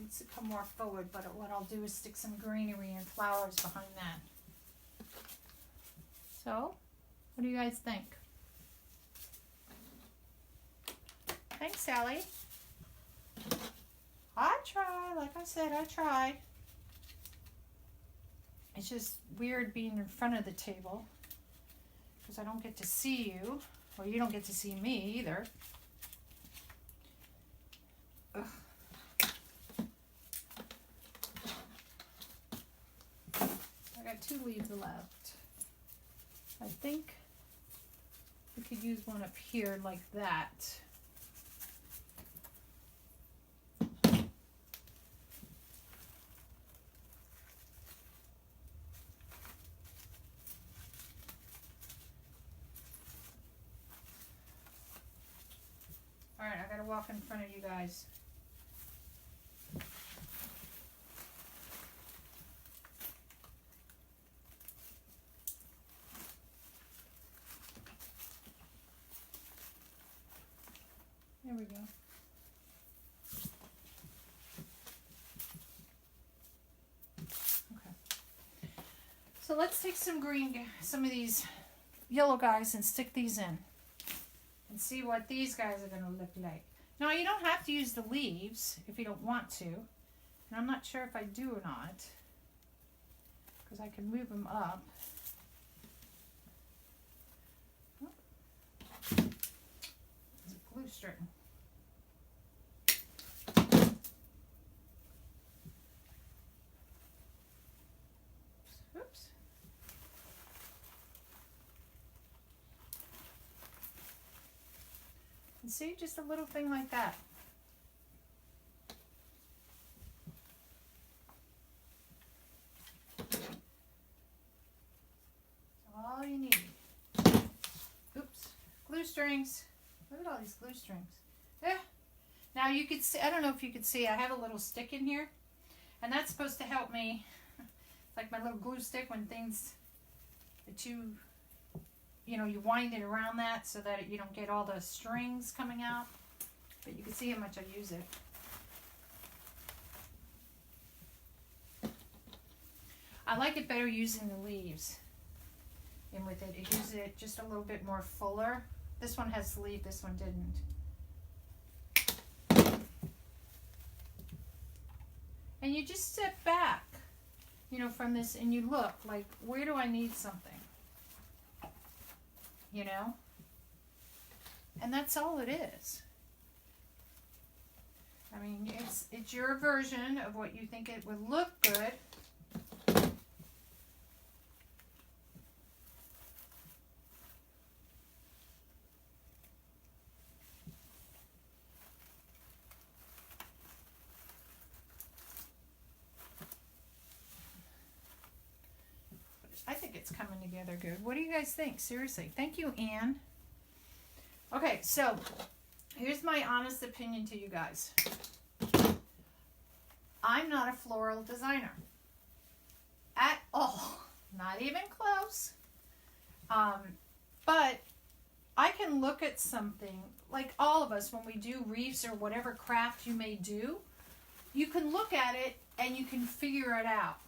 Needs to come more forward, but what I'll do is stick some greenery and flowers behind that. So, what do you guys think? Thanks, Sally. I try, like I said, I try. It's just weird being in front of the table because I don't get to see you. Well, you don't get to see me either. Ugh. I got 2 leaves left. I think we could use one up here like that. All right, I gotta walk in front of you guys. There we go. Okay. So let's take some some of these yellow guys and stick these in. And see what these guys are going to look like. Now, you don't have to use the leaves if you don't want to. And I'm not sure if I do or not. Because I can move them up. Oh. There's a glue string. Oops. And see, just a little thing like that. That's all you need. Oops, glue strings. Look at all these glue strings. Yeah. Now you could see, I don't know if you could see, I have a little stick in here. And that's supposed to help me, like my little glue stick when things that you wind it around that so that you don't get all the strings coming out. But you can see how much I use it. I like it better using the leaves in with it. It gives it just a little bit more fuller This one has sleeve, this one didn't. And you just step back, you know, from this and you look like, where do I need something? You know? And that's all it is. I mean, it's your version of what you think it would look good. I think it's coming together good. What do you guys think? Seriously. Thank you, Anne. Okay, so here's my honest opinion to you guys. I'm not a floral designer at all. Not even close. But I can look at something, like all of us, when we do wreaths or whatever craft you may do, you can look at it and you can figure it out.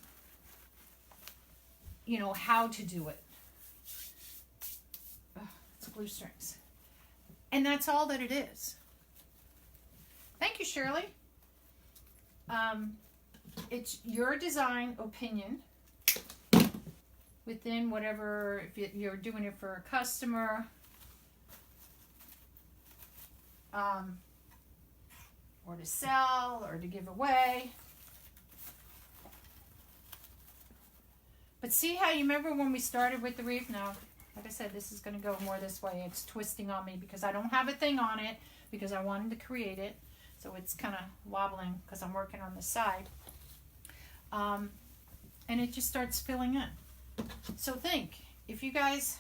You know, how to do it. Ugh, it's glue strings. And that's all that it is. Thank you, Shirley. It's your design opinion within whatever, if you're doing it for a customer, or to sell, or to give away. But see how you remember when we started with the wreath? Now, like I said, this is going to go more this way. It's twisting on me because I don't have a thing on it because I wanted to create it. So it's kind of wobbling because I'm working on the side. And it just starts filling in. So think, if you guys,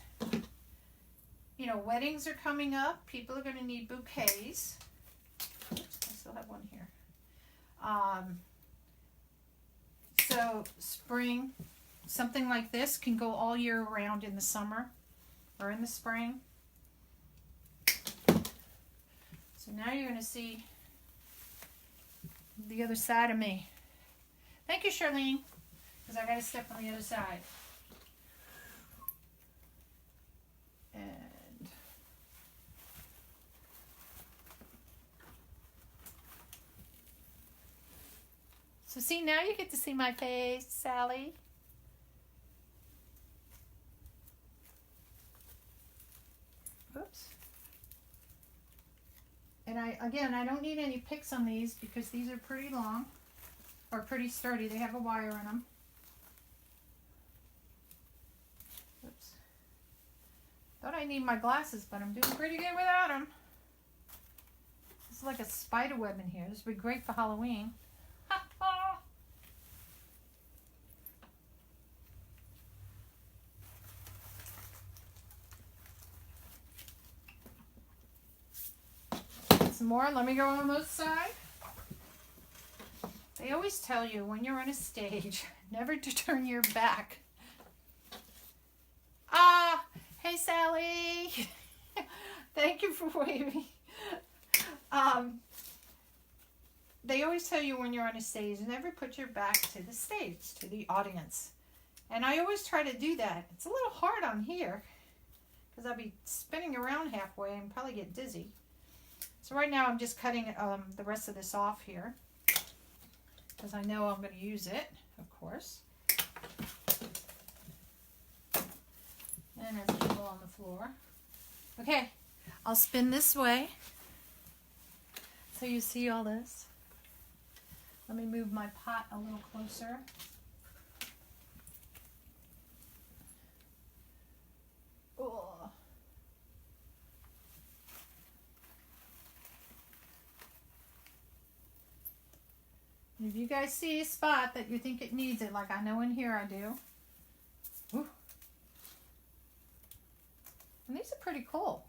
you know, weddings are coming up. People are going to need bouquets. I still have one here. So spring. Something like this can go all year round in the summer or in the spring. So now you're going to see the other side of me. Thank you, Charlene, because I got to step on the other side. And so see, now you get to see my face, Sally. Oops. And I don't need any picks on these because these are pretty long or pretty sturdy. They have a wire in them. Oops. Thought I need my glasses, but I'm doing pretty good without them. This is like a spider web in here. This would be great for Halloween. Some more. Let me go on this side. They always tell you when you're on a stage never to turn your back. Ah, hey Sally. Thank you for waving. They always tell you when you're on a stage never put your back to the stage, to the audience. And I always try to do that. It's a little hard on here because I'll be spinning around halfway and probably get dizzy. So right now I'm just cutting the rest of this off here because I know I'm going to use it, of course. And there's people on the floor. Okay, I'll spin this way so you see all this. Let me move my pot a little closer. Oh. If you guys see a spot that you think it needs it, like I know in here I do. Ooh. And these are pretty cool.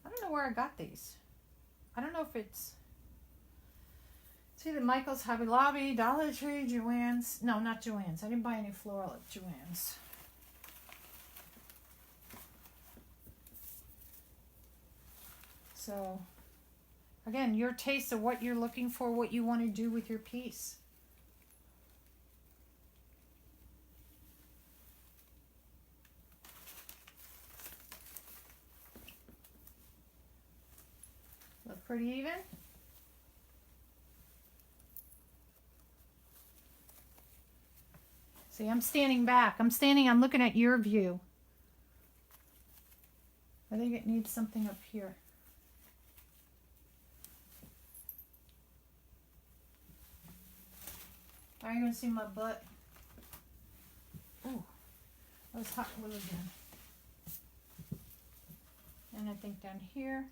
I don't know where I got these. I don't know if it's either Michael's, Hobby Lobby, Dollar Tree, Joann's. No, not Joann's. I didn't buy any floral at Joann's. So, again, your taste of what you're looking for, what you want to do with your piece. pretty even. See, I'm standing back. I'm looking at your view. I think it needs something up here. Are you going to see my butt? Oh, that was hot glue again. And I think down here.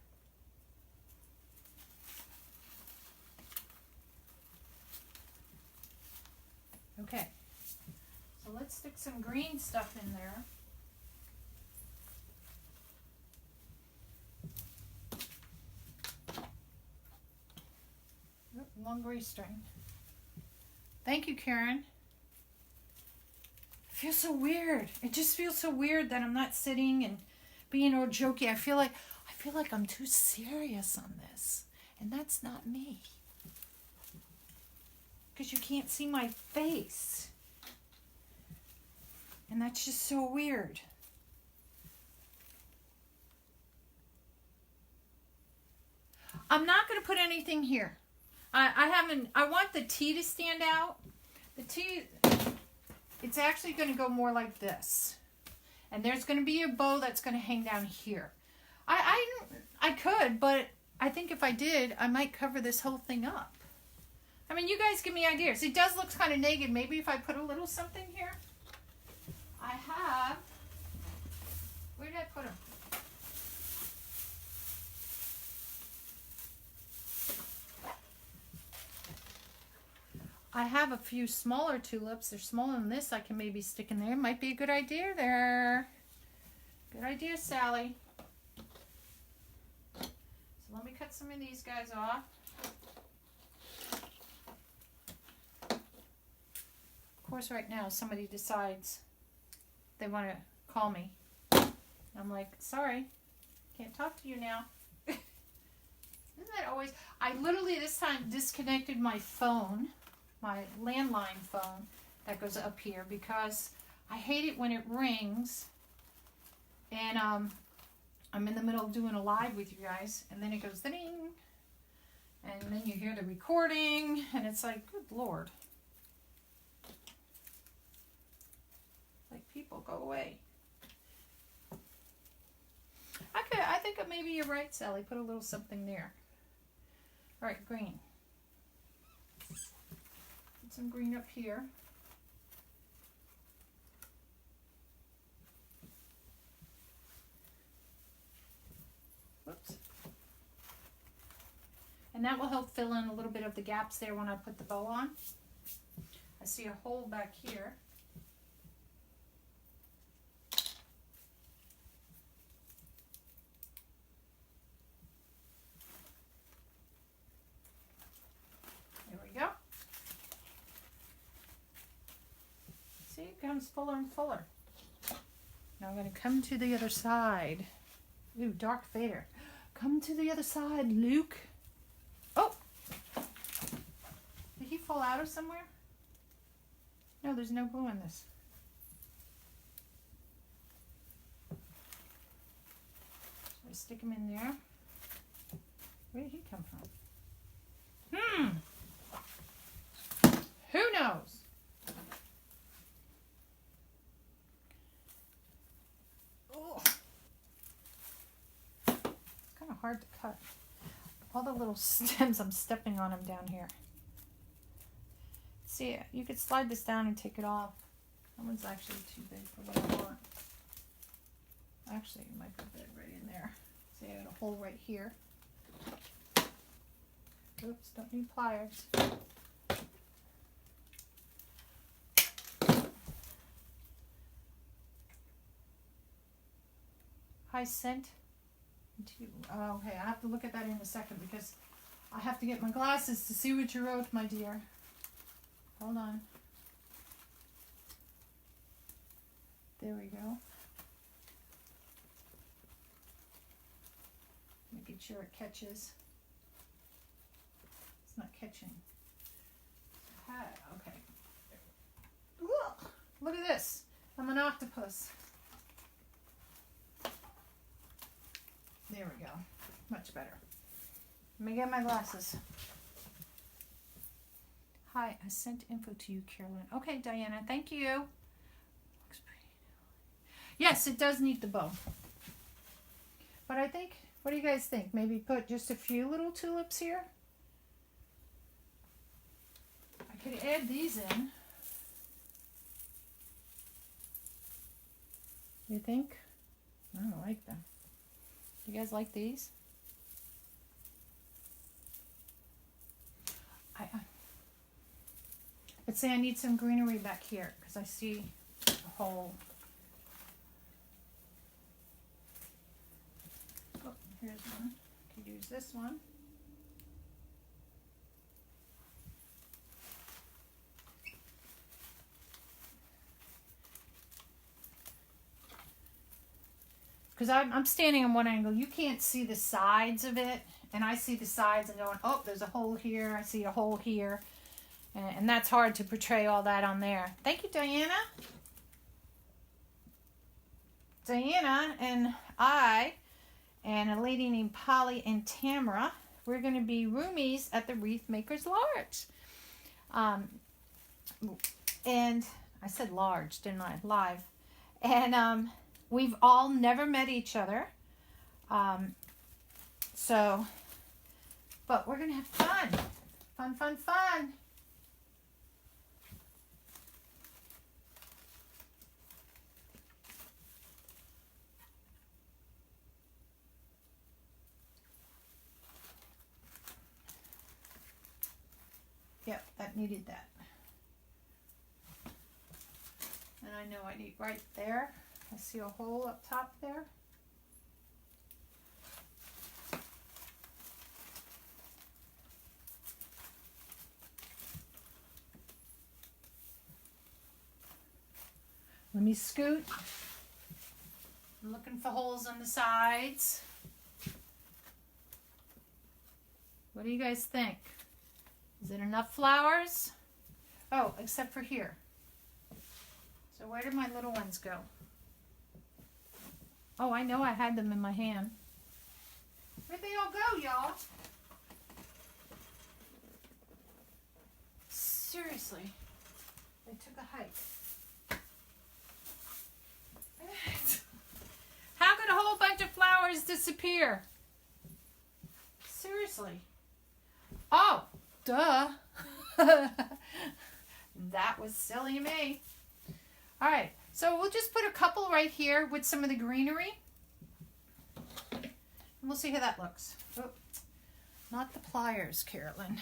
Okay. So let's stick some green stuff in there. Oh, long gray string. Thank you, Karen. It feels so weird. It just feels so weird that I'm not sitting and being all jokey. I feel like I'm too serious on this, and that's not me. Because you can't see my face. And that's just so weird. I'm not going to put anything here. I want the T to stand out. The T, it's actually going to go more like this. And there's going to be a bow that's going to hang down here. I could, but I think if I did, I might cover this whole thing up. I mean, you guys give me ideas. It does look kind of naked. Maybe if I put a little something here. I have, where did I put them? I have a few smaller tulips. They're smaller than this. I can maybe stick in there. Might be a good idea there. Good idea, Sally. So let me cut some of these guys off. Of course, right now, somebody decides they want to call me. I'm like, sorry, can't talk to you now. Isn't that always? I literally this time disconnected my phone, my landline phone that goes up here, because I hate it when it rings and I'm in the middle of doing a live with you guys, and then it goes ding, and then you hear the recording, and it's like, good Lord. Like, people, go away. I think maybe you're right, Sally. Put a little something there. All right, green. Put some green up here. Whoops. And that will help fill in a little bit of the gaps there when I put the bow on. I see a hole back here. There we go. See, it comes fuller and fuller. Now I'm going to come to the other side. Ooh, dark fader. Come to the other side, Luke. Oh! Did he fall out of somewhere? No, there's no glue in this. So I stick him in there. Where did he come from? Who knows? Oh. It's kind of hard to cut. All the little stems, I'm stepping on them down here. See, you could slide this down and take it off. That one's actually too big for what I want. Actually, it might go fit right in there. See, I got a hole right here. Oops, don't need pliers. High scent. Oh, okay, I have to look at that in a second because I have to get my glasses to see what you wrote, my dear. Hold on. There we go. Making sure it catches. It's not catching. Okay. Ugh, look at this. I'm an octopus. There we go. Much better. Let me get my glasses. Hi, I sent info to you, Carolynne. Okay, Diana, thank you. Looks pretty. Yes, it does need the bow. But I think, what do you guys think? Maybe put just a few little tulips here? I could add these in. You think? I don't like them. You guys like these? But say I need some greenery back here because I see a hole. Oh, here's one. Could use this one. Because I'm standing on one angle. You can't see the sides of it. And I see the sides and going, oh, there's a hole here. I see a hole here. And that's hard to portray all that on there. Thank you, Diana. Diana and I and a lady named Polly and Tamara, we're going to be roomies at the Wreath Makers Large. And I said large, didn't I? Live. And we've all never met each other. But we're going to have fun. Fun, fun, fun. Yep, that needed that. And I know I need right there. I see a hole up top there. Let me scoot. I'm looking for holes on the sides. What do you guys think? Is it enough flowers? Oh, except for here. So where did my little ones go? Oh, I know I had them in my hand. Where'd they all go, y'all? Seriously. They took a hike. How could a whole bunch of flowers disappear? Seriously. Oh, duh. That was silly of me. All right, so we'll just put a couple right here with some of the greenery. And we'll see how that looks. Oh, not the pliers, Carolynne.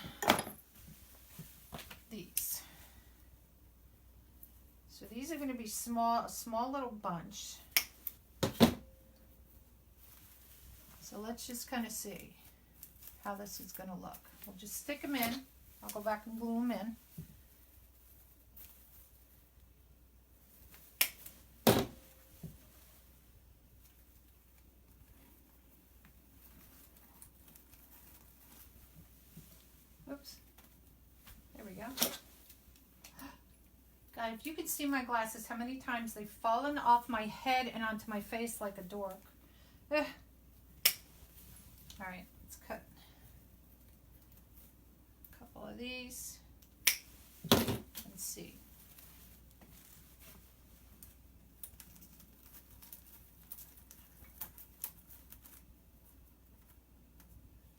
These. So these are going to be a small little bunch. So let's just kind of see how this is going to look. We'll just stick them in. I'll go back and glue them in. Oops. There we go. God, if you could see my glasses, how many times they've fallen off my head and onto my face like a dork. Ugh. All right, let's cut a couple of these and see.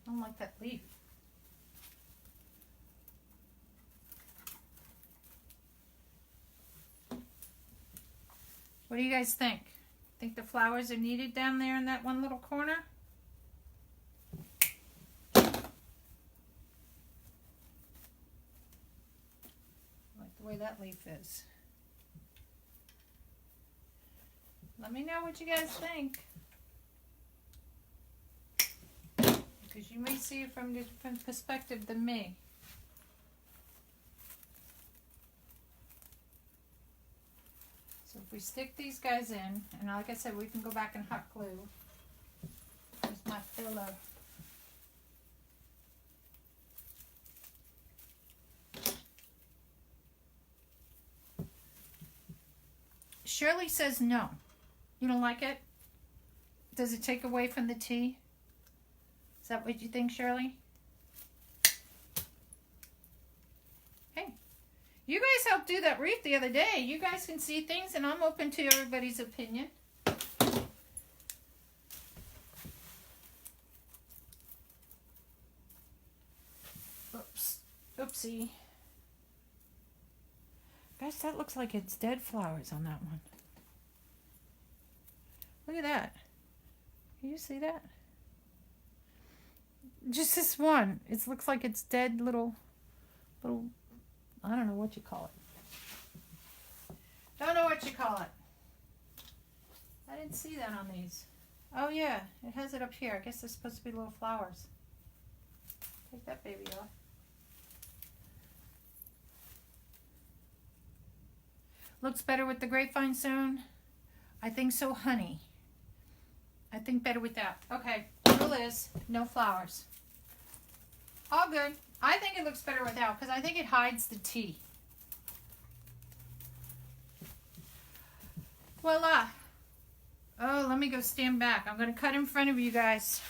I don't like that leaf. What do you guys think? Think the flowers are needed down there in that one little corner? The way that leaf is. Let me know what you guys think. Because you may see it from a different perspective than me. So if we stick these guys in, and like I said, we can go back and hot glue. There's my filler. Shirley says no. You don't like it? Does it take away from the tea? Is that what you think, Shirley? You guys helped do that wreath the other day. You guys can see things, and I'm open to everybody's opinion. Oops. Oopsie. Guys, that looks like it's dead flowers on that one. Look at that. Can you see that? Just this one. It looks like it's dead little, I don't know what you call it. Don't know what you call it. I didn't see that on these. Oh yeah, it has it up here. I guess there's supposed to be little flowers. Take that baby off. Looks better with the grapevine sewn? I think so, honey. I think better with that. Okay, rule is no flowers. All good. I think it looks better without because I think it hides the T. Voila. Oh, let me go stand back. I'm going to cut in front of you guys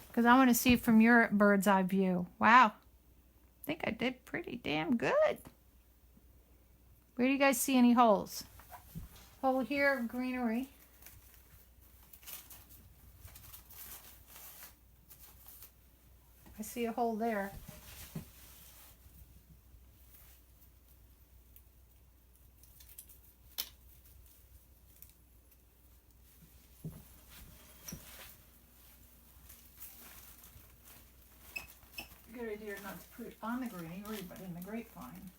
because I want to see it from your bird's eye view. Wow. I think I did pretty damn good. Where do you guys see any holes? Hole here of greenery. I see a hole there. Good idea not to put it on the greenery, but in the grapevine.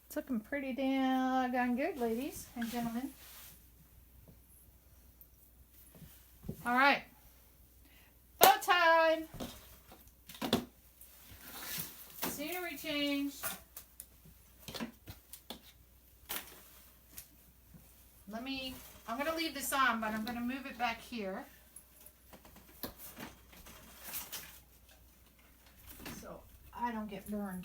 It's looking pretty damn good, ladies and gentlemen. All right, bow time. Scenery change. I'm gonna leave this on, but I'm gonna move it back here. So I don't get burned.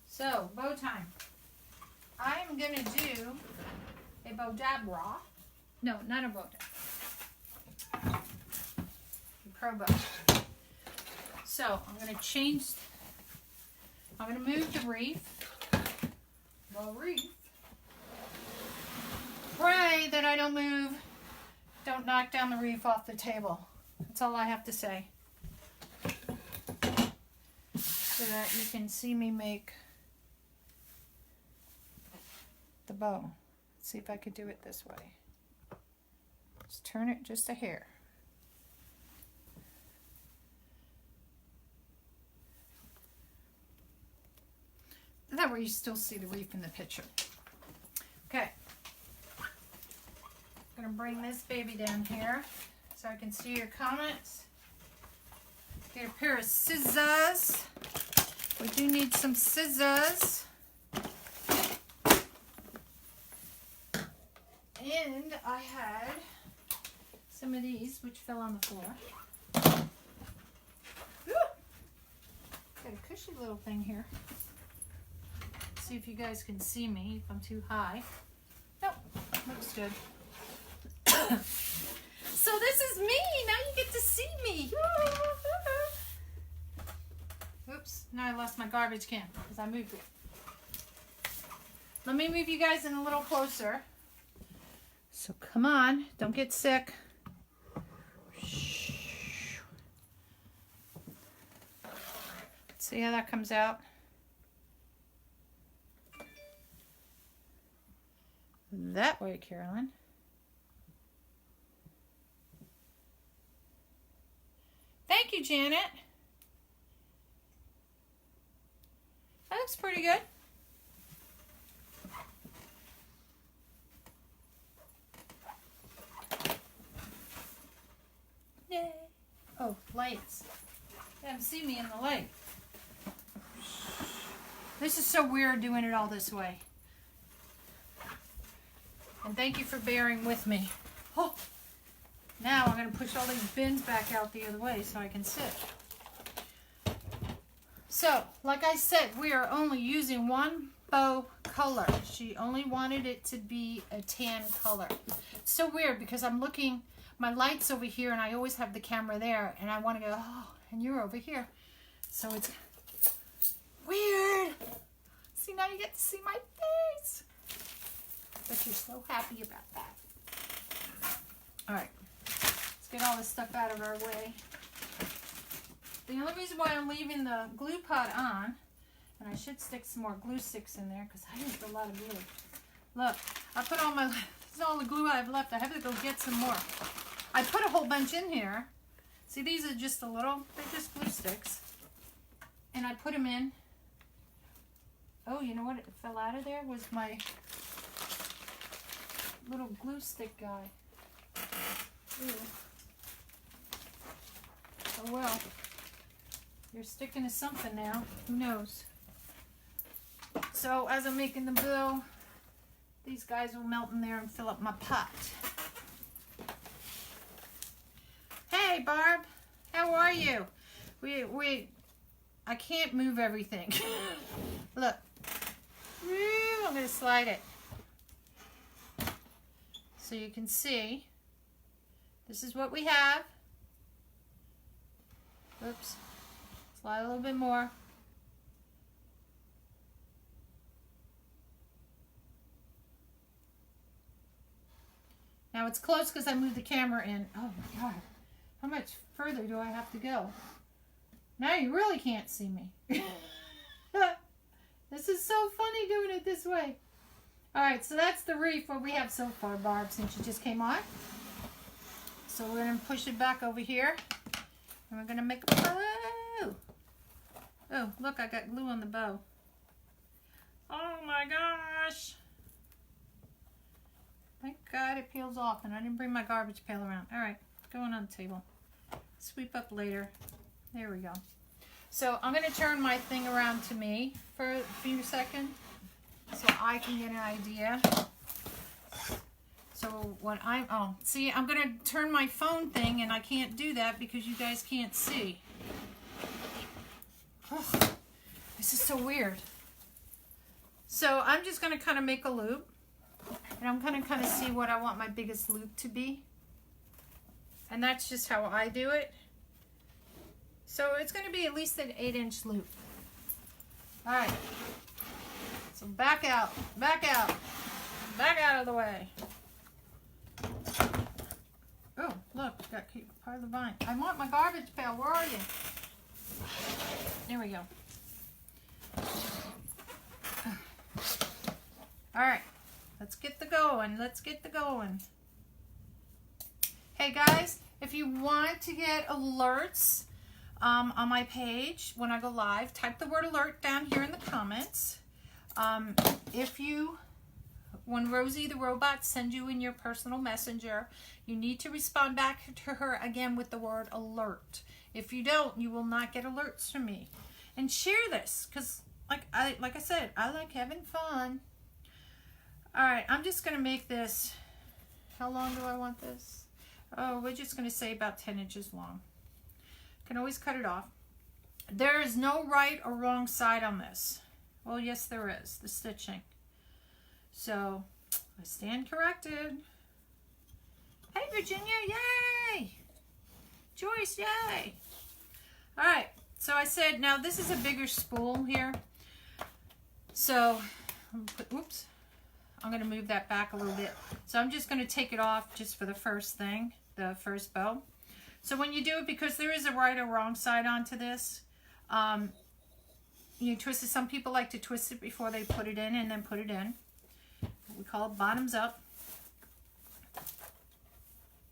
So, bow time. I'm going to do a bow dab raw. No, not a bow dab. A pro bow. So, I'm going to change. I'm going to move the wreath. Bow wreath. Pray that I don't knock down the wreath off the table. That's all I have to say. So that you can see me make the bow. Let's see if I could do it this way. Just turn it just a hair. That way you still see the wreath in the picture. Okay. I'm going to bring this baby down here so I can see your comments. Get a pair of scissors. We do need some scissors. And I had some of these, which fell on the floor. Woo! Got a cushy little thing here. See if you guys can see me, if I'm too high. Nope, looks good. So this is me, now you get to see me. Oops, now I lost my garbage can because I moved it. Let me move you guys in a little closer. So come on, don't get sick. See how that comes out? That way, Carolyn. Thank you, Janet. That looks pretty good. Yay. Oh, lights. You haven't seen me in the light. This is so weird doing it all this way. And thank you for bearing with me. Oh, now I'm going to push all these bins back out the other way so I can sit. So, like I said, we are only using one bow color. She only wanted it to be a tan color. It's so weird because I'm looking, my light's over here and I always have the camera there and I want to go, oh, and you're over here. So it's weird. See, now you get to see my face. But you're so happy about that. All right, let's get all this stuff out of our way. The only reason why I'm leaving the glue pot on, and I should stick some more glue sticks in there because I used a lot of glue. Look, I put all my, this is all the glue I have left. I have to go get some more. I put a whole bunch in here. See, these are just a little, they're just glue sticks. And I put them in. Oh, you know what it fell out of there was my little glue stick guy. Ooh. Oh well. You're sticking to something now. Who knows? So as I'm making the bow, these guys will melt in there and fill up my pot. Hey Barb, how are you? I can't move everything. Look. I'm going to slide it. So you can see, this is what we have. Oops. Slide a little bit more. Now it's close because I moved the camera in. Oh my God. How much further do I have to go? Now you really can't see me. This is so funny doing it this way. All right, so that's the wreath what we have so far, Barb, since you just came on. So we're going to push it back over here. And we're going to make a bow. Oh, look, I got glue on the bow. Oh my gosh. Thank God it peels off, and I didn't bring my garbage pail around. All right, going on the table. Sweep up later. There we go. So I'm going to turn my thing around to me for a few seconds so I can get an idea. So what see, I'm going to turn my phone thing and I can't do that because you guys can't see. Oh, this is so weird. So I'm just going to kind of make a loop and I'm going to kind of see what I want my biggest loop to be. And that's just how I do it. So it's going to be at least an 8-inch loop. All right. So back out, back out, back out of the way. Oh, look, got part of the vine. I want my garbage pail. Where are you? There we go. All right. Let's get the going. Let's get the going. Hey guys, if you want to get alerts on my page when I go live, type the word alert down here in the comments. When Rosie the robot sends you in your personal messenger, you need to respond back to her again with the word alert. If you don't, you will not get alerts from me. And share this, because like I said, I like having fun. All right, I'm just going to make this, how long do I want this? Oh, we're just going to say about 10 inches long. Can always cut it off. There is no right or wrong side on this. Well, yes, there is, the stitching. So, I stand corrected. Hey, Virginia, yay! Joyce, yay! All right, so I said, now this is a bigger spool here. So, oops, I'm going to move that back a little bit. So I'm just going to take it off just for the first thing, the first bow. So when you do it, because there is a right or wrong side onto this, you twist it. Some people like to twist it before they put it in and then put it in. We call it bottoms up.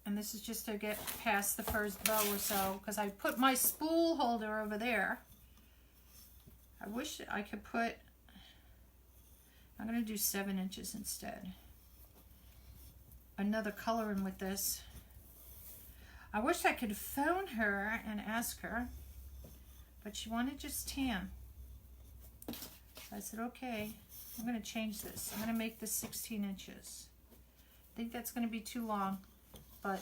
And this is just to get past the first bow or so, because I put my spool holder over there. I wish I could put, I'm going to do 7 inches instead. Another color in with this. I wish I could phone her and ask her, but she wanted just tan. So I said, okay, I'm going to change this. I'm going to make this 16 inches. I think that's going to be too long, but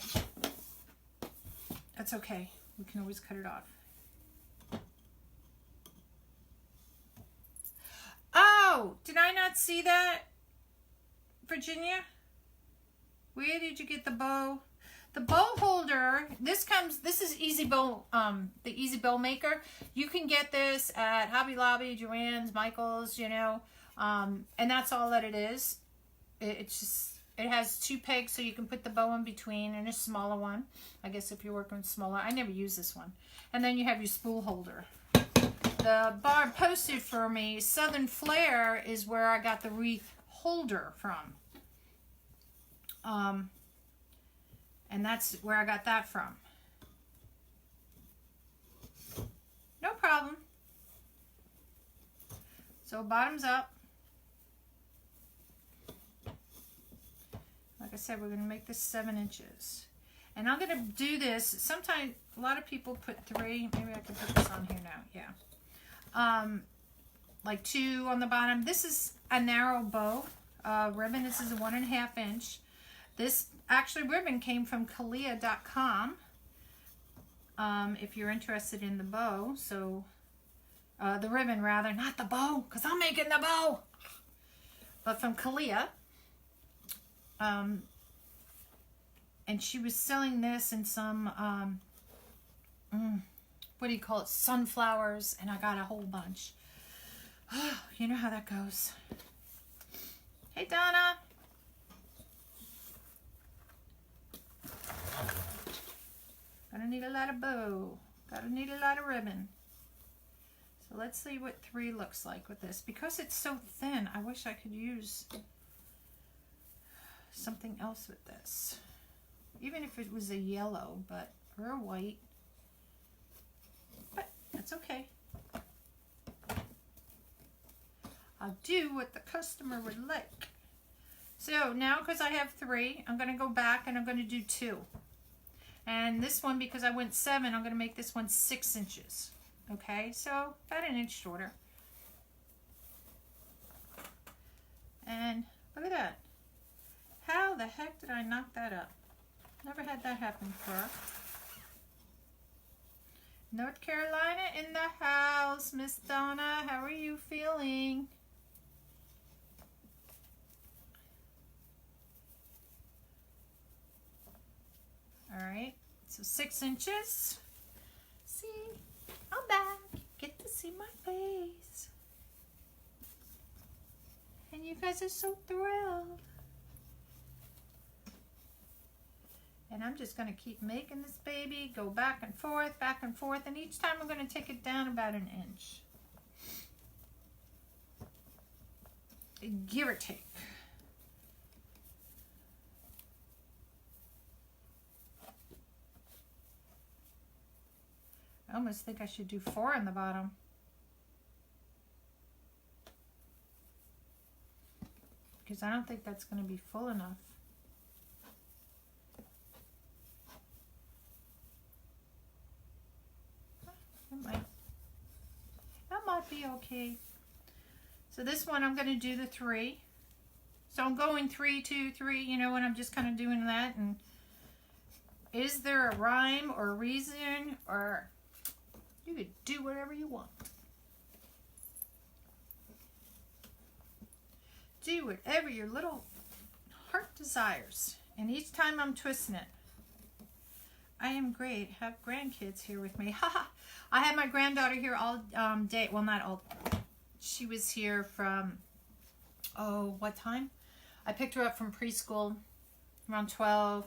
that's okay. We can always cut it off. Oh, Oh, did I not see that, Virginia? Where did you get the bow? The bow holder, this is Easy Bow, the Easy Bow Maker. You can get this at Hobby Lobby, Joann's, Michael's, you know, and that's all that it is. It's just, it has 2 pegs so you can put the bow in between, and a smaller one. I guess if you're working with smaller, I never use this one. And then you have your spool holder. The Barb posted for me, Southern Flair is where I got the wreath holder from. And that's where I got that from. No problem. So bottoms up. Like I said, we're going to make this 7 inches. And I'm going to do this. Sometimes a lot of people put 3. Maybe I can put this on here now. Yeah. Like 2 on the bottom. This is a narrow bow ribbon. This is a 1.5 inch. This actually ribbon came from Kalia.com. If you're interested in the bow, so the ribbon rather, not the bow, because I'm making the bow. But from Kalia. And she was selling this in some what do you call it, sunflowers, and I got a whole bunch. You know how that goes. Hey, Donna. Gonna need a lot of bow. Gotta need a lot of ribbon. So let's see what 3 looks like with this. Because it's so thin, I wish I could use something else with this. Even if it was a yellow, or a white. But that's okay. I'll do what the customer would like. So now, because I have 3, I'm going to go back and I'm going to do 2. And this one, because I went 7, I'm going to make this one 6 inches. Okay, so about 1 inch shorter. And look at that. How the heck did I knock that up? Never had that happen before. North Carolina in the house. Miss Donna, how are you feeling? All right, so 6 inches. See, I'm back. Get to see my face. And you guys are so thrilled. And I'm just going to keep making this baby go back and forth, and each time I'm going to take it down about 1 inch. Give or take. I almost think I should do 4 on the bottom. Because I don't think that's going to be full enough. That might be okay. So this one I'm going to do the 3. So I'm going 3, 2, 3, you know, and I'm just kind of doing that. And is there a rhyme or reason, or you could do whatever you want. Do whatever your little heart desires. And each time I'm twisting it. I am great. Have grandkids here with me. Haha. I had my granddaughter here all day. Well, not all. She was here from, oh, what time? I picked her up from preschool around 12.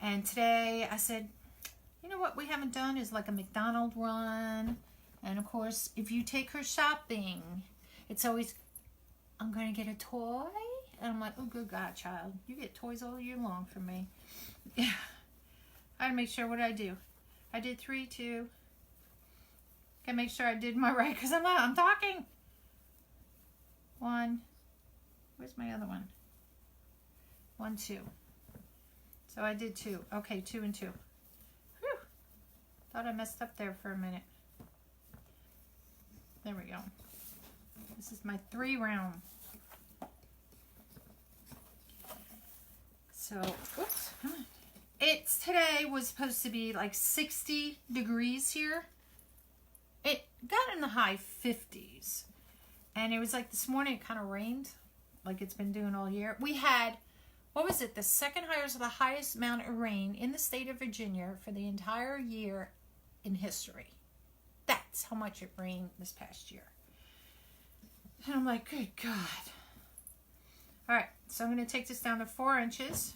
And today I said, you know what we haven't done is like a McDonald's run. And of course, if you take her shopping, it's always, I'm going to get a toy. And I'm like, oh, good God, child. You get toys all year long from me. Yeah. I had to make sure what I do. I did 3, 2. Gotta make sure I did my right, because I'm talking. 1. Where's my other one? 1, 2. So I did 2. Okay, 2 and 2. Whew. Thought I messed up there for a minute. There we go. This is my 3 round. So, oops, come on. Today was supposed to be like 60 degrees here. It got in the high 50s. And it was like this morning it kind of rained, like it's been doing all year. We had, what was it, the second highest or the highest amount of rain in the state of Virginia for the entire year in history. That's how much it rained this past year. And I'm like, good God. All right, so I'm going to take this down to 4 inches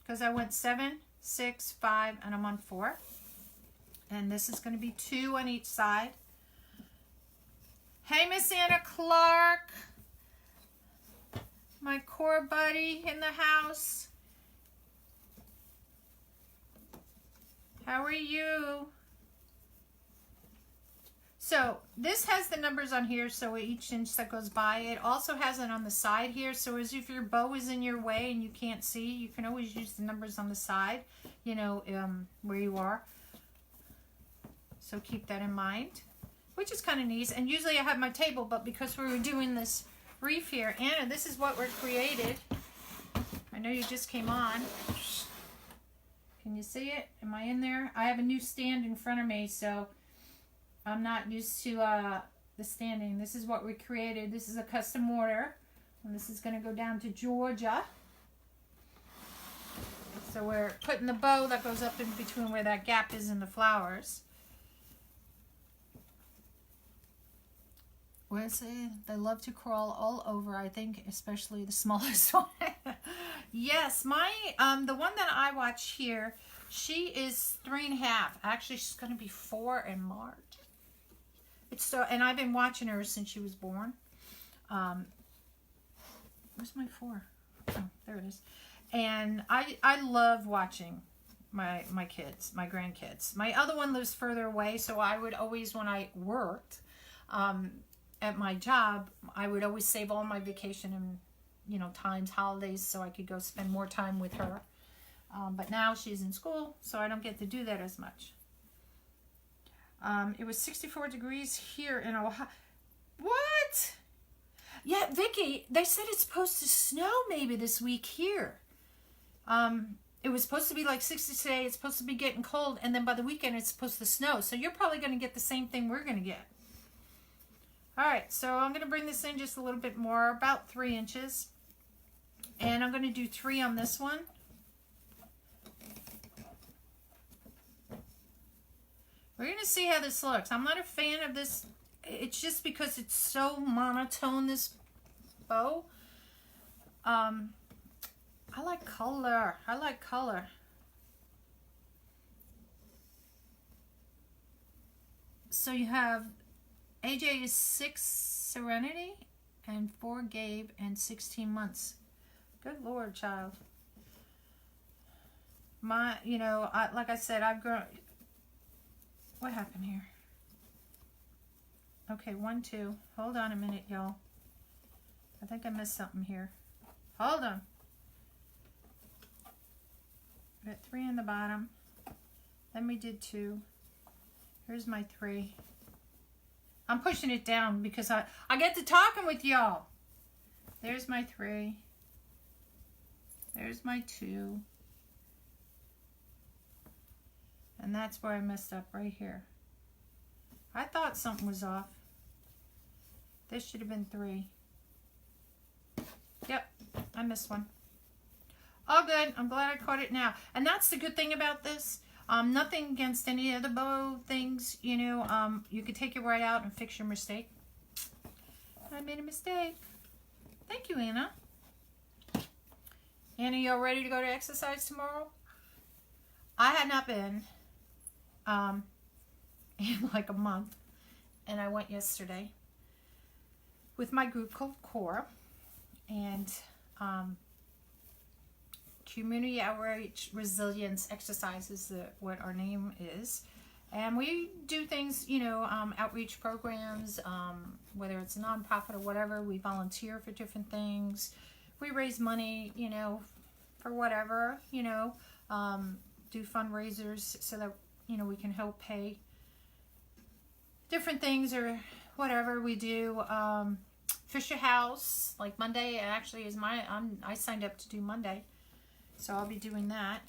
because I went 7, 6, 5, and I'm on 4. And this is going to be 2 on each side. Hey, Miss Anna Clark. My core buddy in the house. How are you? So this has the numbers on here, so each inch that goes by. It also has it on the side here, so as if your bow is in your way and you can't see, you can always use the numbers on the side, you know, where you are. So keep that in mind, which is kind of neat. And usually I have my table, but because we were doing this wreath here, Anna, this is what we're created. I know you just came on. Can you see it? Am I in there? I have a new stand in front of me, so I'm not used to the standing. This is what we created. This is a custom order. And this is going to go down to Georgia. So we're putting the bow that goes up in between where that gap is in the flowers. What is it? They love to crawl all over, I think, especially the smallest one. Yes, my the one that I watch here, she is 3.5. Actually, she's going to be 4 in March. It's so, and I've been watching her since she was born. Where's my 4? Oh, there it is. And I love watching my kids, my grandkids. My other one lives further away, so I would always, when I worked at my job, I would always save all my vacation and, you know, times, holidays, so I could go spend more time with her. But now she's in school, so I don't get to do that as much. It was 64 degrees here in Ohio. What? Yeah, Vicky, they said it's supposed to snow maybe this week here. It was supposed to be like 60 today. It's supposed to be getting cold. And then by the weekend, it's supposed to snow. So you're probably going to get the same thing we're going to get. All right, so I'm going to bring this in just a little bit more, about 3 inches. And I'm going to do 3 on this one. We're going to see how this looks. I'm not a fan of this. It's just because it's so monotone, this bow. I like color. I like color. So you have AJ is 6 Serenity and 4 Gabe and 16 months. Good Lord, child. My, you know, like I said, I've grown. What happened here? Okay, 1, 2. Hold on a minute, y'all. I think I missed something here. Hold on. Got 3 in the bottom. Then we did 2. Here's my 3. I'm pushing it down because I get to talking with y'all. There's my 3. There's my 2. And that's where I messed up, right here. I thought something was off. This should have been 3. Yep, I missed one. All good. I'm glad I caught it now. And that's the good thing about this. Nothing against any of the bow things, you know. You could take it right out and fix your mistake. I made a mistake. Thank you, Anna. Anna, y'all ready to go to exercise tomorrow? I had not been in like a month, and I went yesterday with my group called CORE, and Community Outreach Resilience Exercises, what our name is. And we do things, you know, outreach programs, whether it's a nonprofit or whatever. We volunteer for different things. We raise money, you know, for whatever, you know, do fundraisers so that, you know, we can help pay different things or whatever we do. Fish a House, like Monday actually is I signed up to do Monday. So I'll be doing that.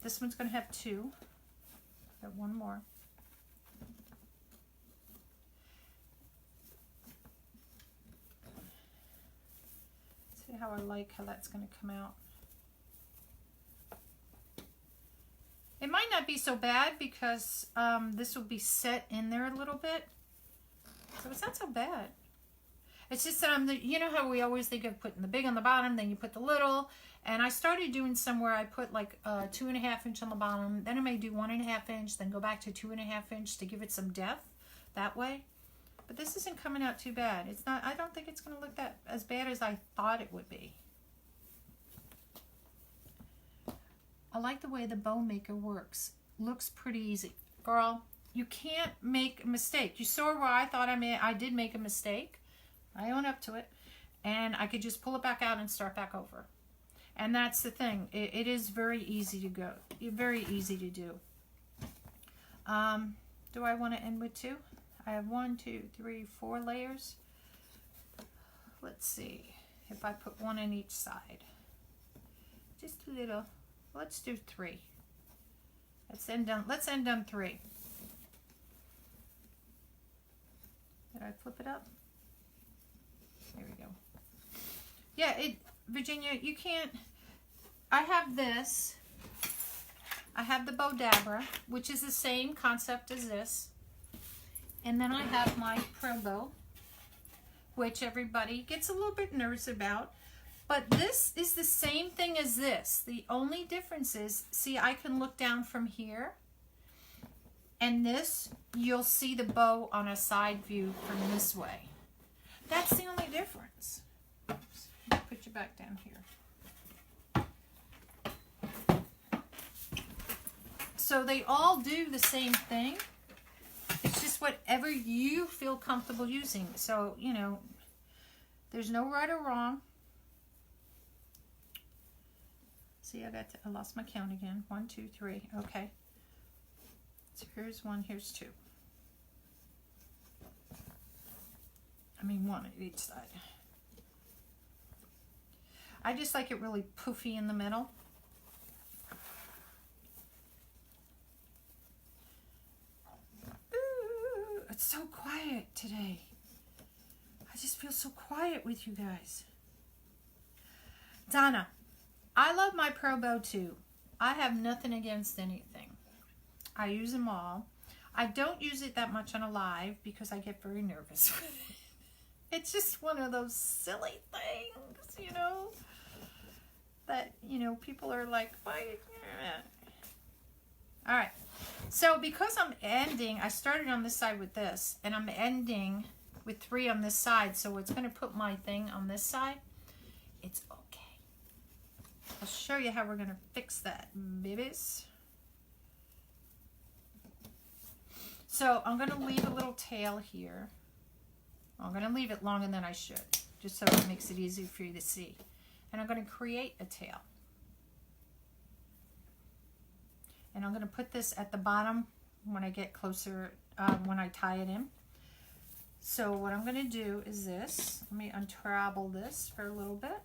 This one's going to have 2. Got 1 more. how I like how that's going to come out. It might not be so bad because this will be set in there a little bit. So it's not so bad. It's just that you know how we always think of putting the big on the bottom, then you put the little. And I started doing some where I put like 2.5 inch on the bottom. Then I may do 1.5 inch, then go back to 2.5 inch to give it some depth that way. But this isn't coming out too bad. It's not. I don't think it's going to look that as bad as I thought it would be. I like the way the bow maker works. Looks pretty easy. Girl, you can't make a mistake. You saw where I thought I did make a mistake. I own up to it. And I could just pull it back out and start back over. And that's the thing. It is very easy to go. Very easy to do. Do I want to end with 2? I have 1, 2, 3, 4 layers. Let's see if I put 1 on each side. Just a little. Let's do 3. Let's end on 3. Did I flip it up? There we go. Yeah, Virginia, you can't. I have this. I have the bow dabber, which is the same concept as this. And then I have my pro bow, which everybody gets a little bit nervous about. But this is the same thing as this. The only difference is, see, I can look down from here. And this, you'll see the bow on a side view from this way. That's the only difference. Oops. Put you back down here. So they all do the same thing. It's just whatever you feel comfortable using. So, you know, there's no right or wrong. See, I lost my count again. 1, 2, 3. Okay. So here's 1, here's 2. I mean 1 at each side. I just like it really poofy in the middle. Ooh, it's so quiet today. I just feel so quiet with you guys. Donna, I love my pro bow too. I have nothing against anything. I use them all. I don't use it that much on a live because I get very nervous with it. It's just one of those silly things, you know, that, you know, people are like, why? All right. So because I'm ending, I started on this side with this, and I'm ending with 3 on this side. So it's going to put my thing on this side. It's okay. I'll show you how we're going to fix that, babies. So I'm going to leave a little tail here. I'm going to leave it longer than I should, just so it makes it easy for you to see. And I'm going to create a tail. And I'm going to put this at the bottom when I get closer, when I tie it in. So what I'm going to do is this. Let me untravel this for a little bit.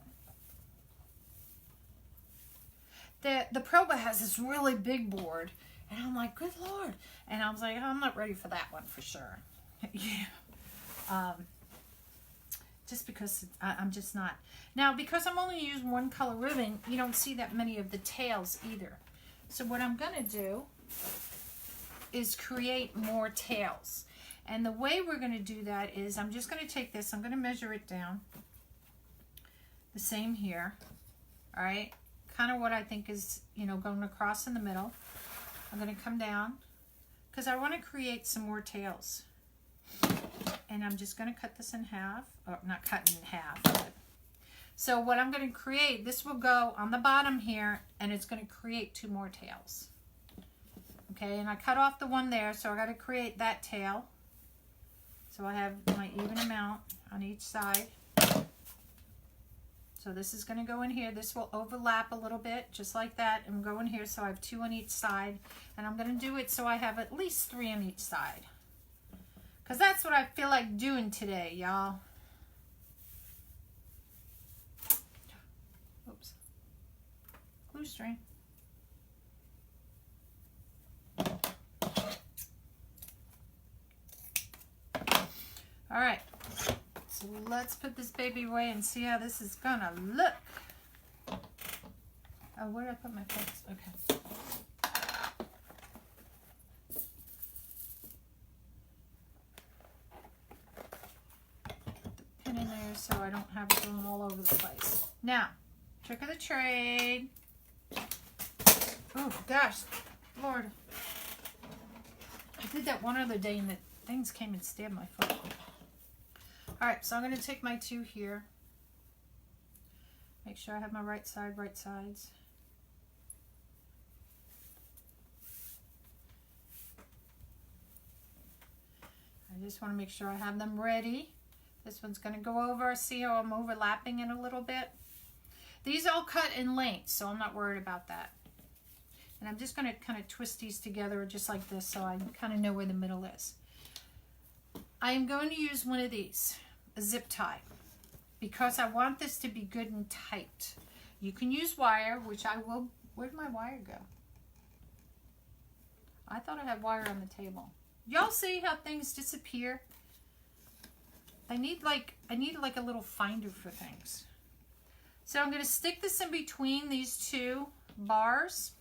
The Pro Bow has this really big board. And I'm like, good Lord. And I was like, oh, I'm not ready for that one for sure. Yeah. Just because I'm just not. Now, because I'm only using 1 color ribbon, you don't see that many of the tails either. So what I'm going to do is create more tails. And the way we're going to do that is I'm just going to take this. I'm going to measure it down. The same here. All right. Kind of what I think is, you know, going across in the middle. I'm going to come down because I want to create some more tails. And I'm just going to cut this in half. Or not cutting in half. But. So what I'm going to create, this will go on the bottom here, and it's going to create 2 more tails. Okay, and I cut off the one there, so I got to create that tail. So I have my even amount on each side. So this is going to go in here. This will overlap a little bit, just like that, and go in here. So I have 2 on each side, and I'm going to do it so I have at least 3 on each side. Because that's what I feel like doing today, y'all. Oops. Glue string. All right. So let's put this baby away and see how this is gonna look. Oh, where did I put my pins? Okay. Put the pin in there so I don't have it going all over the place. Now, trick of the trade. Oh gosh, Lord. I did that one other day and the things came and stabbed my foot. Alright, so I'm going to take my 2 here. Make sure I have my right sides. I just want to make sure I have them ready. This one's going to go over. See how I'm overlapping it a little bit? These all cut in length, so I'm not worried about that. And I'm just going to kind of twist these together just like this so I kind of know where the middle is. I am going to use one of these, a zip tie, because I want this to be good and tight. You can use wire, which I will. Where'd my wire go? I thought I had wire on the table. Y'all see how things disappear? I need like a little finder for things. So I'm going to stick this in between these 2 bars.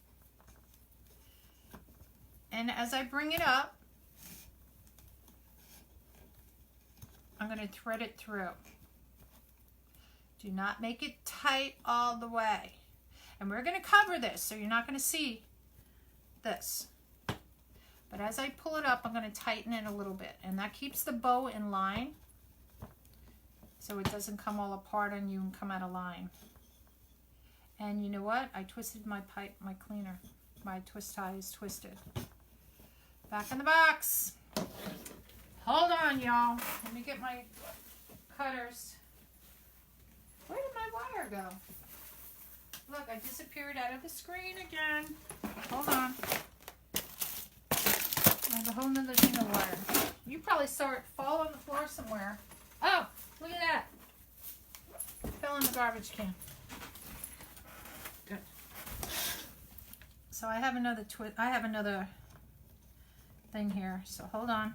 And as I bring it up, I'm going to thread it through. Do not make it tight all the way. And we're going to cover this, so you're not going to see this. But as I pull it up, I'm going to tighten it a little bit. And that keeps the bow in line, so it doesn't come all apart on you and come out of line. And you know what? I twisted my pipe, my cleaner. My twist tie is twisted. Back in the box. Hold on, y'all. Let me get my cutters. Where did my wire go? Look, I disappeared out of the screen again. Hold on. I have a whole nother thing of wire. You probably saw it fall on the floor somewhere. Oh, look at that. It fell in the garbage can. Good. So I have another thing here, so hold on.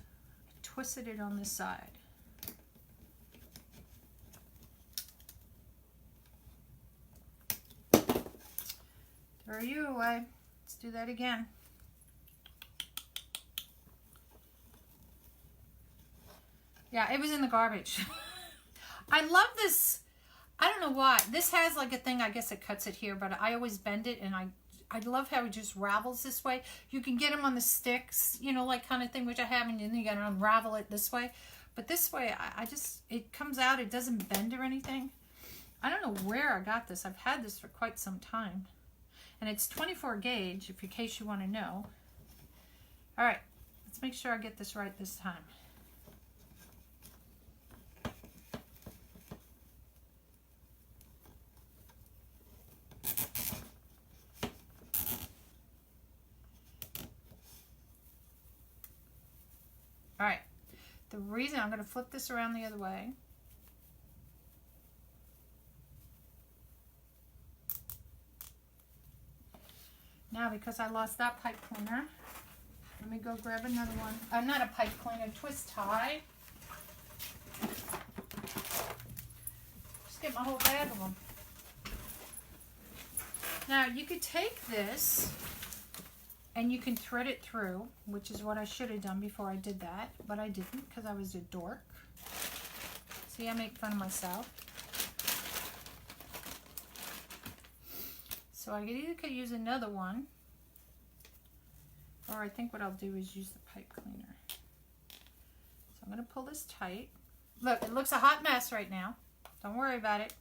I twisted it on this side. Throw you away. Let's do that again. Yeah, it was in the garbage. I love this. I don't know why. This has like a thing, I guess it cuts it here, but I always bend it, and I love how it just ravels this way. You can get them on the sticks, you know, like kind of thing, which I have, and then you gotta unravel it this way. But this way, I just, it comes out, it doesn't bend or anything. I don't know where I got this. I've had this for quite some time. And it's 24 gauge, in case you want to know. All right, let's make sure I get this right this time. All right, the reason I'm going to flip this around the other way. Now, because I lost that pipe cleaner, let me go grab another one. Not a pipe cleaner, twist tie. Just get my whole bag of them. Now, you could take this and you can thread it through, which is what I should have done before I did that, but I didn't because I was a dork. See, I make fun of myself. So I either could use another one, or I think what I'll do is use the pipe cleaner. So I'm going to pull this tight. Look, it looks a hot mess right now. Don't worry about it,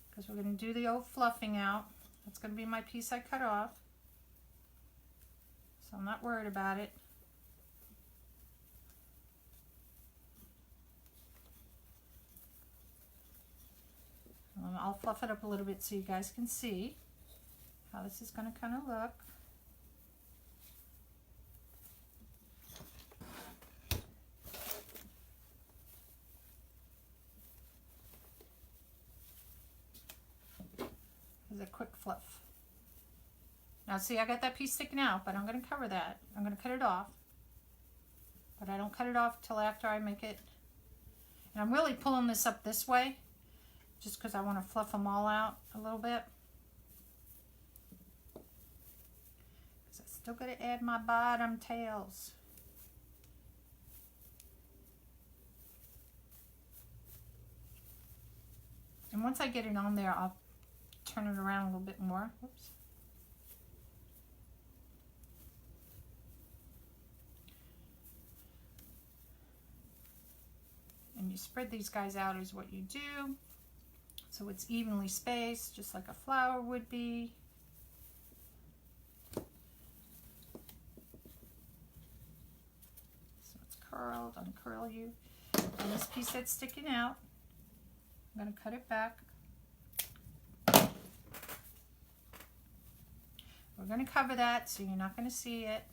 because we're going to do the old fluffing out. That's going to be my piece I cut off. So I'm not worried about it. I'll fluff it up a little bit so you guys can see how this is going to kind of look. It's a quick fluff. Now see, I got that piece sticking out, but I'm going to cover that. I'm going to cut it off. But I don't cut it off till after I make it And I'm really pulling this up this way just because I want to fluff them all out a little bit. Because I still got to add my bottom tails. And once I get it on there, I'll turn it around a little bit more. Oops. And you spread these guys out is what you do. So it's evenly spaced, just like a flower would be. So it's curled, uncurl you. And this piece that's sticking out, I'm going to cut it back. We're going to cover that so you're not going to see it.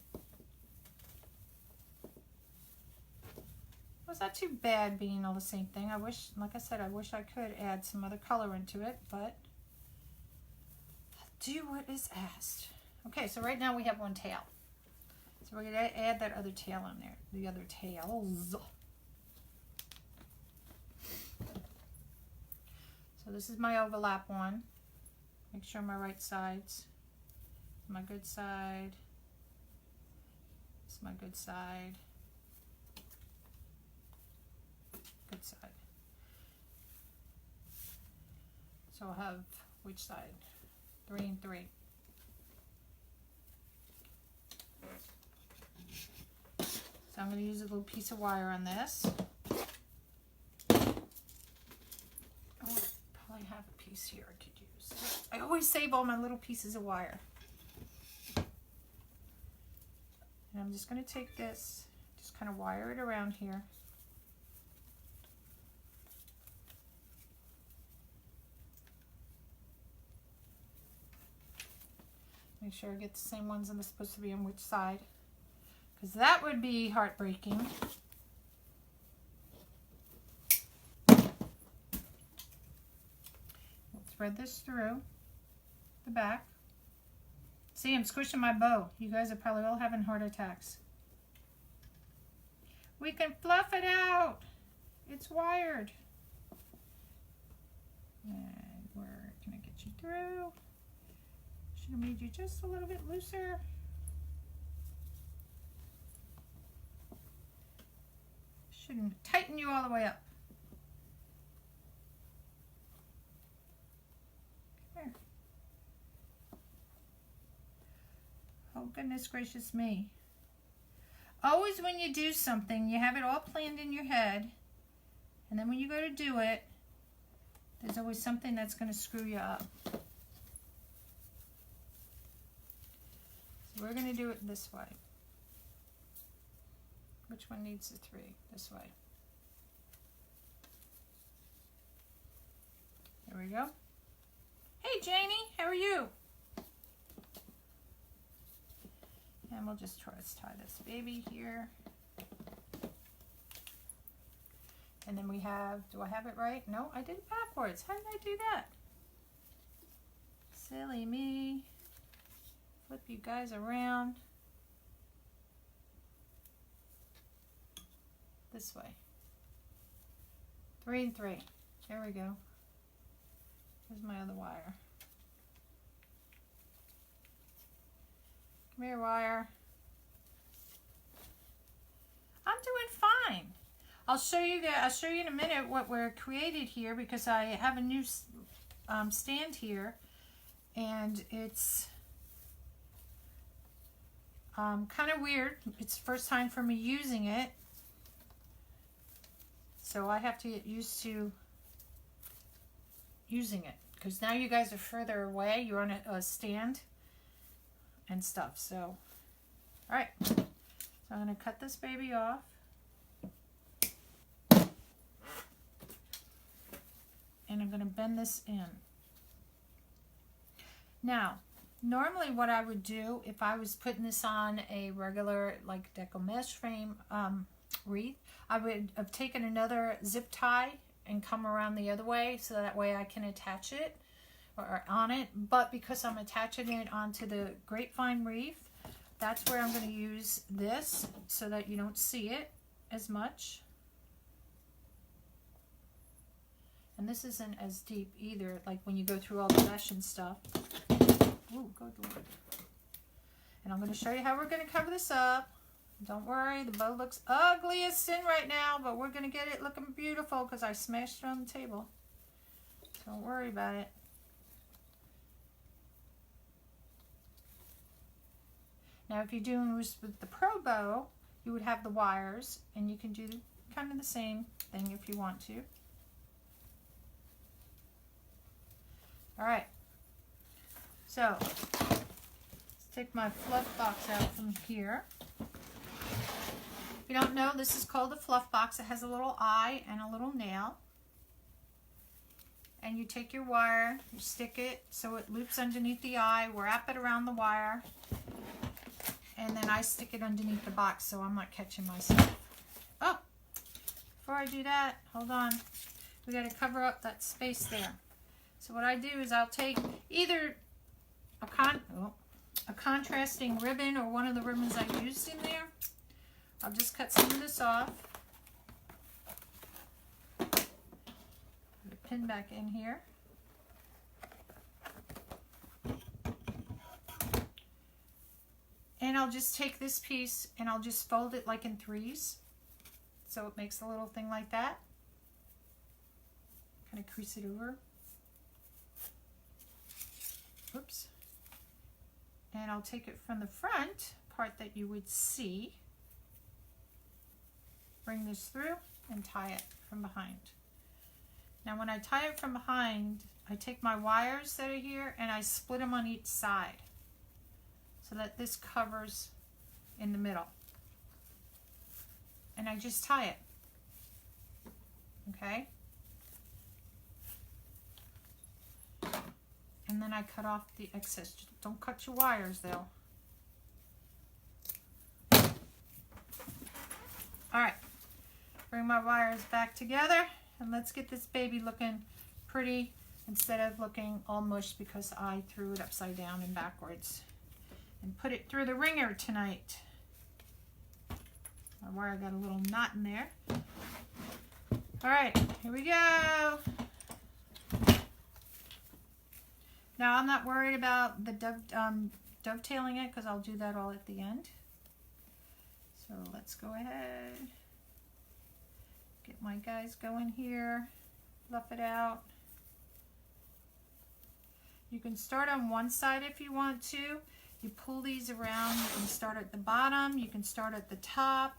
It's not too bad being all the same thing. I wish, like I said, I wish I could add some other color into it, but I'll do what is asked. Okay, so right now we have one tail. So we're going to add that other tail in there, the other tails. So this is my overlap one. Make sure my right side's my good side. It's my good side. Good side. So I'll have which side? 3 and 3. So I'm going to use a little piece of wire on this. Oh, I probably have a piece here I could use. I always save all my little pieces of wire. And I'm just going to take this, just kind of wire it around here. Make sure I get the same ones that are supposed to be on which side, because that would be heartbreaking. We'll thread this through the back. See, I'm squishing my bow. You guys are probably all having heart attacks. We can fluff it out. It's wired. And where can I get you through? Should have made you just a little bit looser. Shouldn't tighten you all the way up. Here. Oh, goodness gracious me. Always when you do something, you have it all planned in your head, and then when you go to do it, there's always something that's going to screw you up. So we're going to do it this way. Which one needs the 3? This way. There we go. Hey Janie, how are you? And we'll just try to tie this baby here. And then we have, do I have it right? No, I did it backwards. How did I do that? Silly me. Flip you guys around. This way. 3 and 3. There we go. Here's my other wire. Come here, wire. I'm doing fine. I'll show you that. I'll show you in a minute what we're created here, because I have a new stand here, and it's kind of weird. It's the first time for me using it, so I have to get used to using it, because now you guys are further away. You're on a stand and stuff. So, all right. So I'm going to cut this baby off. And I'm going to bend this in. Now, normally what I would do if I was putting this on a regular like deco mesh frame wreath, I would have taken another zip tie and come around the other way, so that way I can attach it or on it. But because I'm attaching it onto the grapevine wreath, that's where I'm going to use this so that you don't see it as much. And this isn't as deep either, like when you go through all the mesh and stuff. Ooh, good Lord. And I'm going to show you how we're going to cover this up. Don't worry, the bow looks ugly as sin right now, but we're going to get it looking beautiful because I smashed it on the table. Don't worry about it. Now, if you're doing this with the Pro bow, you would have the wires, and you can do kind of the same thing if you want to. All right. So, let's take my fluff box out from here. If you don't know, this is called a fluff box. It has a little eye and a little nail. And you take your wire, you stick it so it loops underneath the eye, wrap it around the wire. And then I stick it underneath the box so I'm not catching myself. Oh, before I do that, hold on. We got to cover up that space there. So what I do is I'll take either a contrasting ribbon or one of the ribbons I used in there. I'll just cut some of this off. Put a pin back in here. And I'll just take this piece and I'll just fold it like in threes. So it makes a little thing like that. Kind of crease it over. Oops. And I'll take it from the front part that you would see. Bring this through and tie it from behind. Now when I tie it from behind, I take my wires that are here and I split them on each side, so that this covers in the middle. And I just tie it, okay? And then I cut off the excess. Just don't cut your wires though. All right, bring my wires back together and let's get this baby looking pretty instead of looking all mushed because I threw it upside down and backwards. And put it through the wringer tonight. My wire got a little knot in there. All right, here we go. Now I'm not worried about the dovetailing it because I'll do that all at the end. So let's go ahead. Get my guys going here. Fluff it out. You can start on one side if you want to. You pull these around, you can start at the bottom, you can start at the top,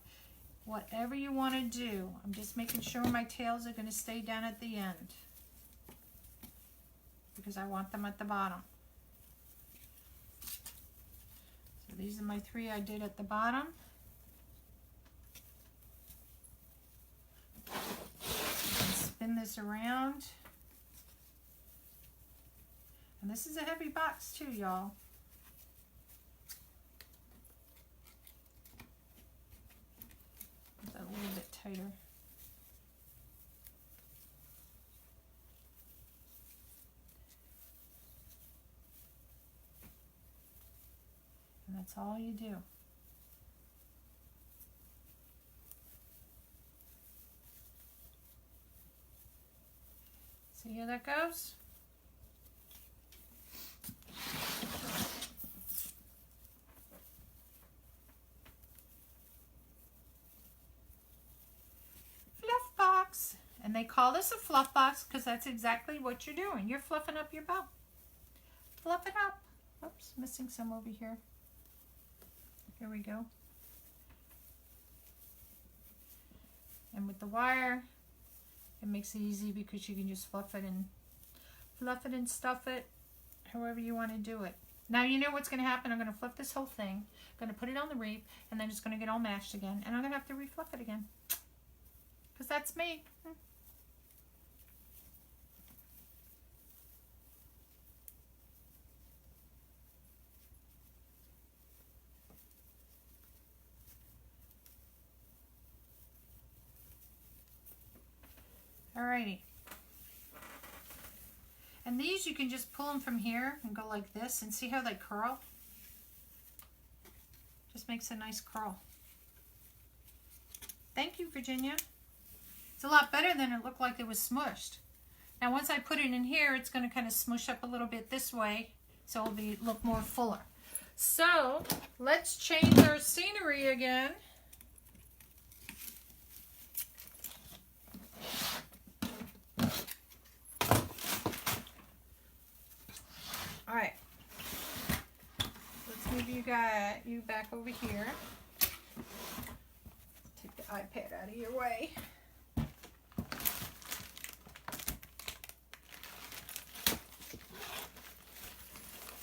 whatever you want to do. I'm just making sure my tails are going to stay down at the end because I want them at the bottom. So these are my three I did at the bottom. Spin this around. And this is a heavy box too, y'all. A little bit tighter. And that's all you do. See how that goes? And they call this a fluff box because that's exactly what you're doing. You're fluffing up your bow. Fluff it up. Oops, missing some over here. Here we go. And with the wire, it makes it easy because you can just fluff it and stuff it however you want to do it. Now you know what's going to happen. I'm going to flip this whole thing. I'm going to put it on the wreath and then it's going to get all mashed again. And I'm going to have to refluff it again. Because that's me. Alrighty. And these you can just pull them from here and go like this and see how they curl? Just makes a nice curl. Thank you, Virginia. It's a lot better than it looked like it was smushed. Now once I put it in here, it's going to kind of smoosh up a little bit this way, so it'll look more fuller. So let's change our scenery again. All right, let's move you back over here. Take the iPad out of your way.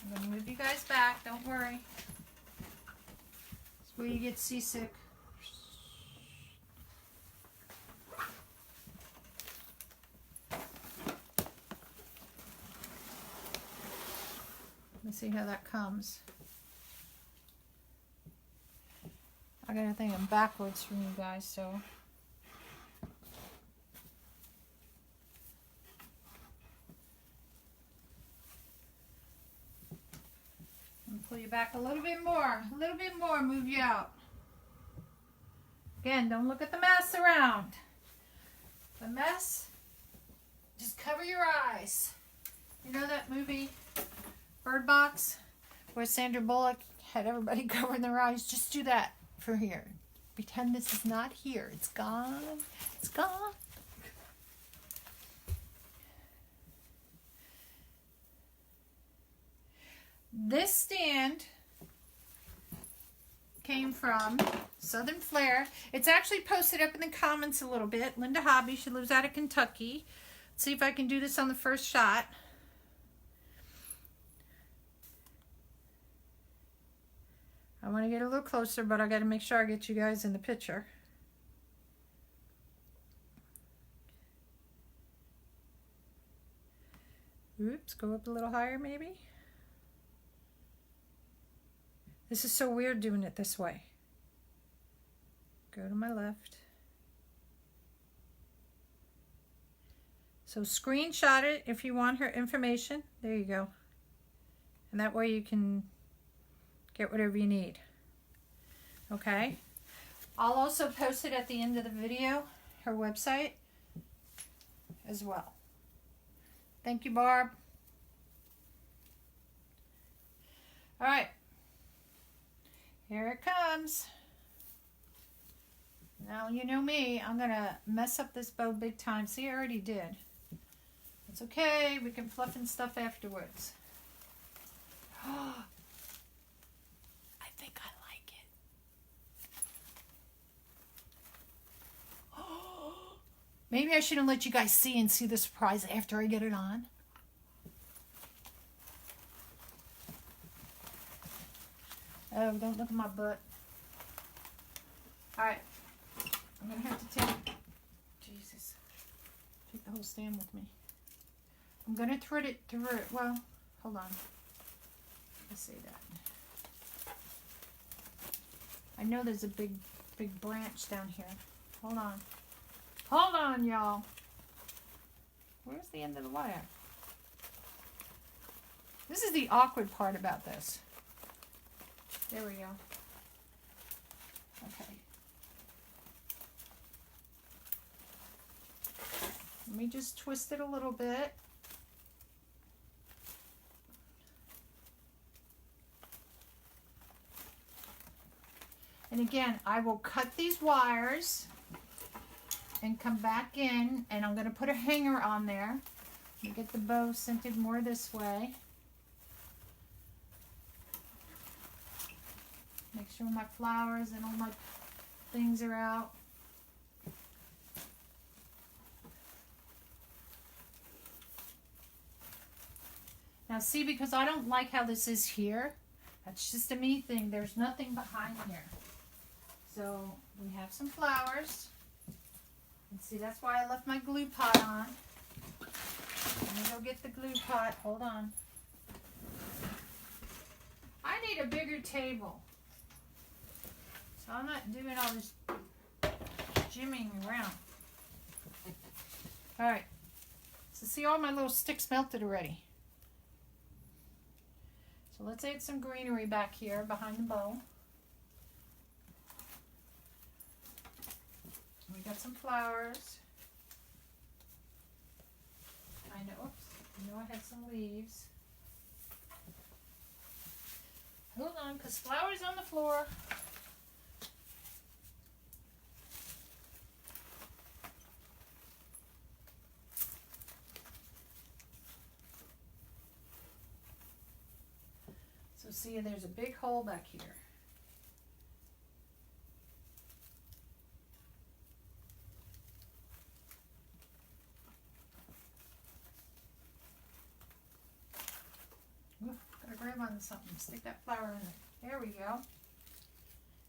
I'm going to move you guys back, don't worry. It's where you get seasick. Let me see how that comes. I gotta think I'm backwards from you guys, so. Pull you back a little bit more, move you out. Again, don't look at the mess around. The mess, just cover your eyes. You know that movie, Bird Box, where Sandra Bullock had everybody covering their eyes? Just do that for here. Pretend this is not here. It's gone. It's gone. This stand came from Southern Flair. It's actually posted up in the comments a little bit. Linda Hobby, she lives out of Kentucky. Let's see if I can do this on the first shot. I want to get a little closer, but I got to make sure I get you guys in the picture. Oops, go up a little higher maybe. This is so weird doing it this way. Go to my left. So screenshot it if you want her information. There you go. And that way you can get whatever you need. Okay. I'll also post it at the end of the video, her website as well. Thank you, Barb. All right. Here it comes. Now, you know me, I'm going to mess up this bow big time. See, I already did. It's okay. We can fluff and stuff afterwards. I think I like it. Maybe I shouldn't let you guys see the surprise after I get it on. Oh, don't look at my butt. All right. I'm going to have to take the whole stand with me. I'm going to thread it through it. Well, hold on. Let's see that. I know there's a big branch down here. Hold on. Hold on, y'all. Where's the end of the wire? This is the awkward part about this. There we go. Okay. Let me just twist it a little bit. And again, I will cut these wires and come back in, and I'm going to put a hanger on there. Let me get the bow centered more this way. Make sure my flowers and all my things are out. Now see, because I don't like how this is here, that's just a me thing. There's nothing behind here. So we have some flowers. And see, that's why I left my glue pot on. Let me go get the glue pot. Hold on. I need a bigger table. So I'm not doing all this jimmying around. All right. So see, all my little sticks melted already. So let's add some greenery back here behind the bow. We got some flowers. I oops, I know I had some leaves. Hold on, because flour's on the floor. So see, there's a big hole back here. Ooh, gotta grab onto something. Stick that flour in there. There we go.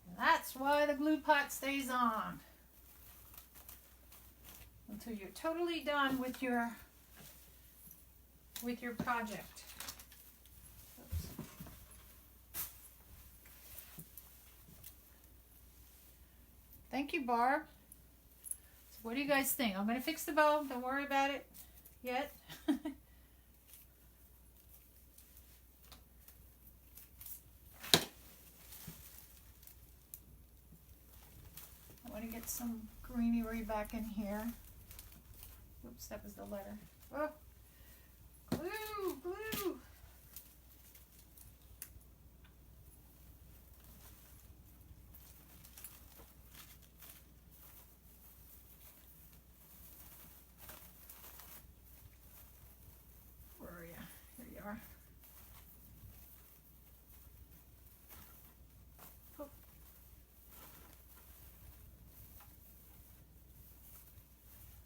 And that's why the glue pot stays on. Until you're totally done with your project. Oops. Thank you, Barb. So what do you guys think? I'm going to fix the bow. Don't worry about it yet. I want to get some greenery back in here. Oops, that was the letter. Oh, glue, glue. Where are you? Here you are. Oh.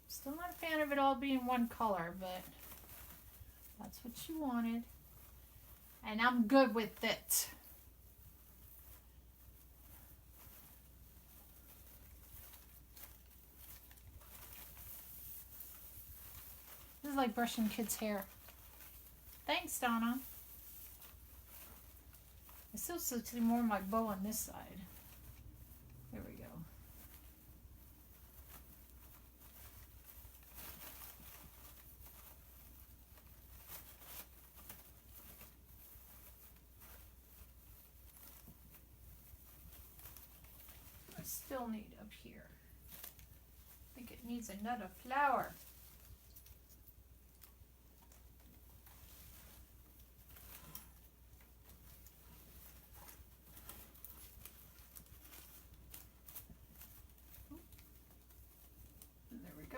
Still not a fan of it all being one color, but that's what she wanted. And I'm good with it. This is like brushing kids' hair. Thanks, Donna. I still see more of my bow on this side. There we go. I still need up here. I think it needs another flower.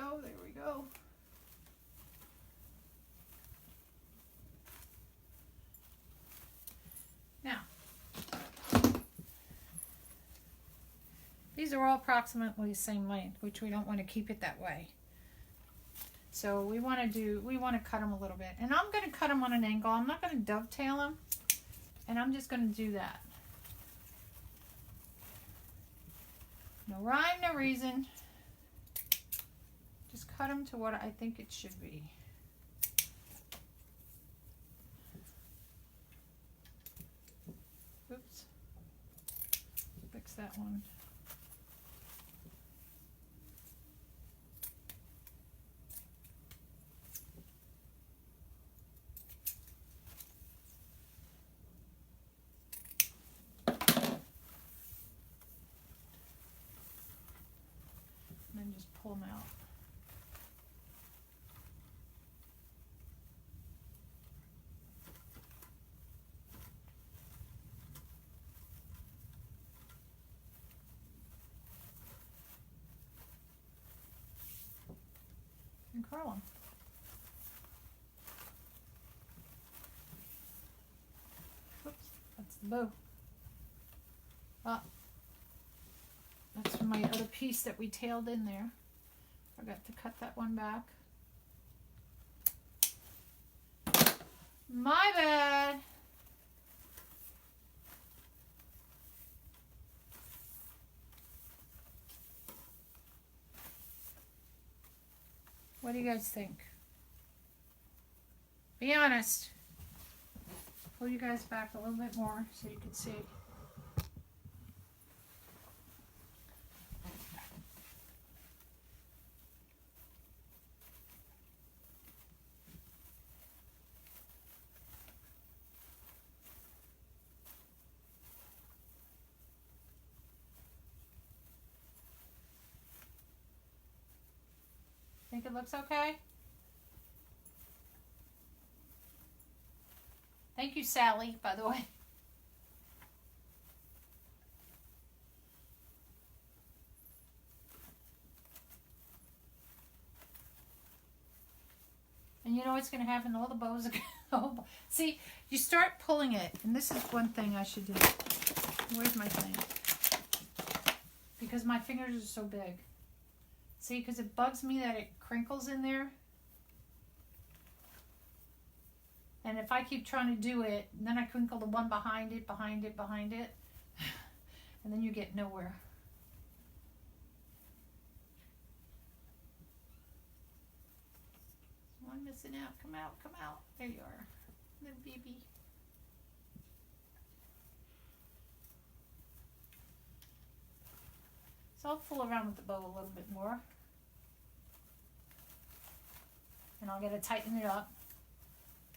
There we go. Now, these are all approximately the same length, which we don't want to keep it that way. So we want to cut them a little bit. And I'm going to cut them on an angle. I'm not going to dovetail them. And I'm just going to do that. No rhyme, no reason. Just cut them to what I think it should be. Oops. Fix that one. And then just pull them out. And curl them. Oops, that's the bow. Ah, that's from my other piece that we tailed in there. Forgot to cut that one back. My bad. What do you guys think? Be honest. Pull you guys back a little bit more so you can see. Think it looks okay? Thank you, Sally, by the way. And you know what's going to happen? All the bows are going to... See, you start pulling it. And this is one thing I should do. Where's my thing? Because my fingers are so big. See, because it bugs me that it crinkles in there. And if I keep trying to do it, then I crinkle the one behind it, behind it, behind it. And then you get nowhere. One missing out. Come out, come out. There you are. Little baby. So I'll fool around with the bow a little bit more. And I'll get to tighten it up.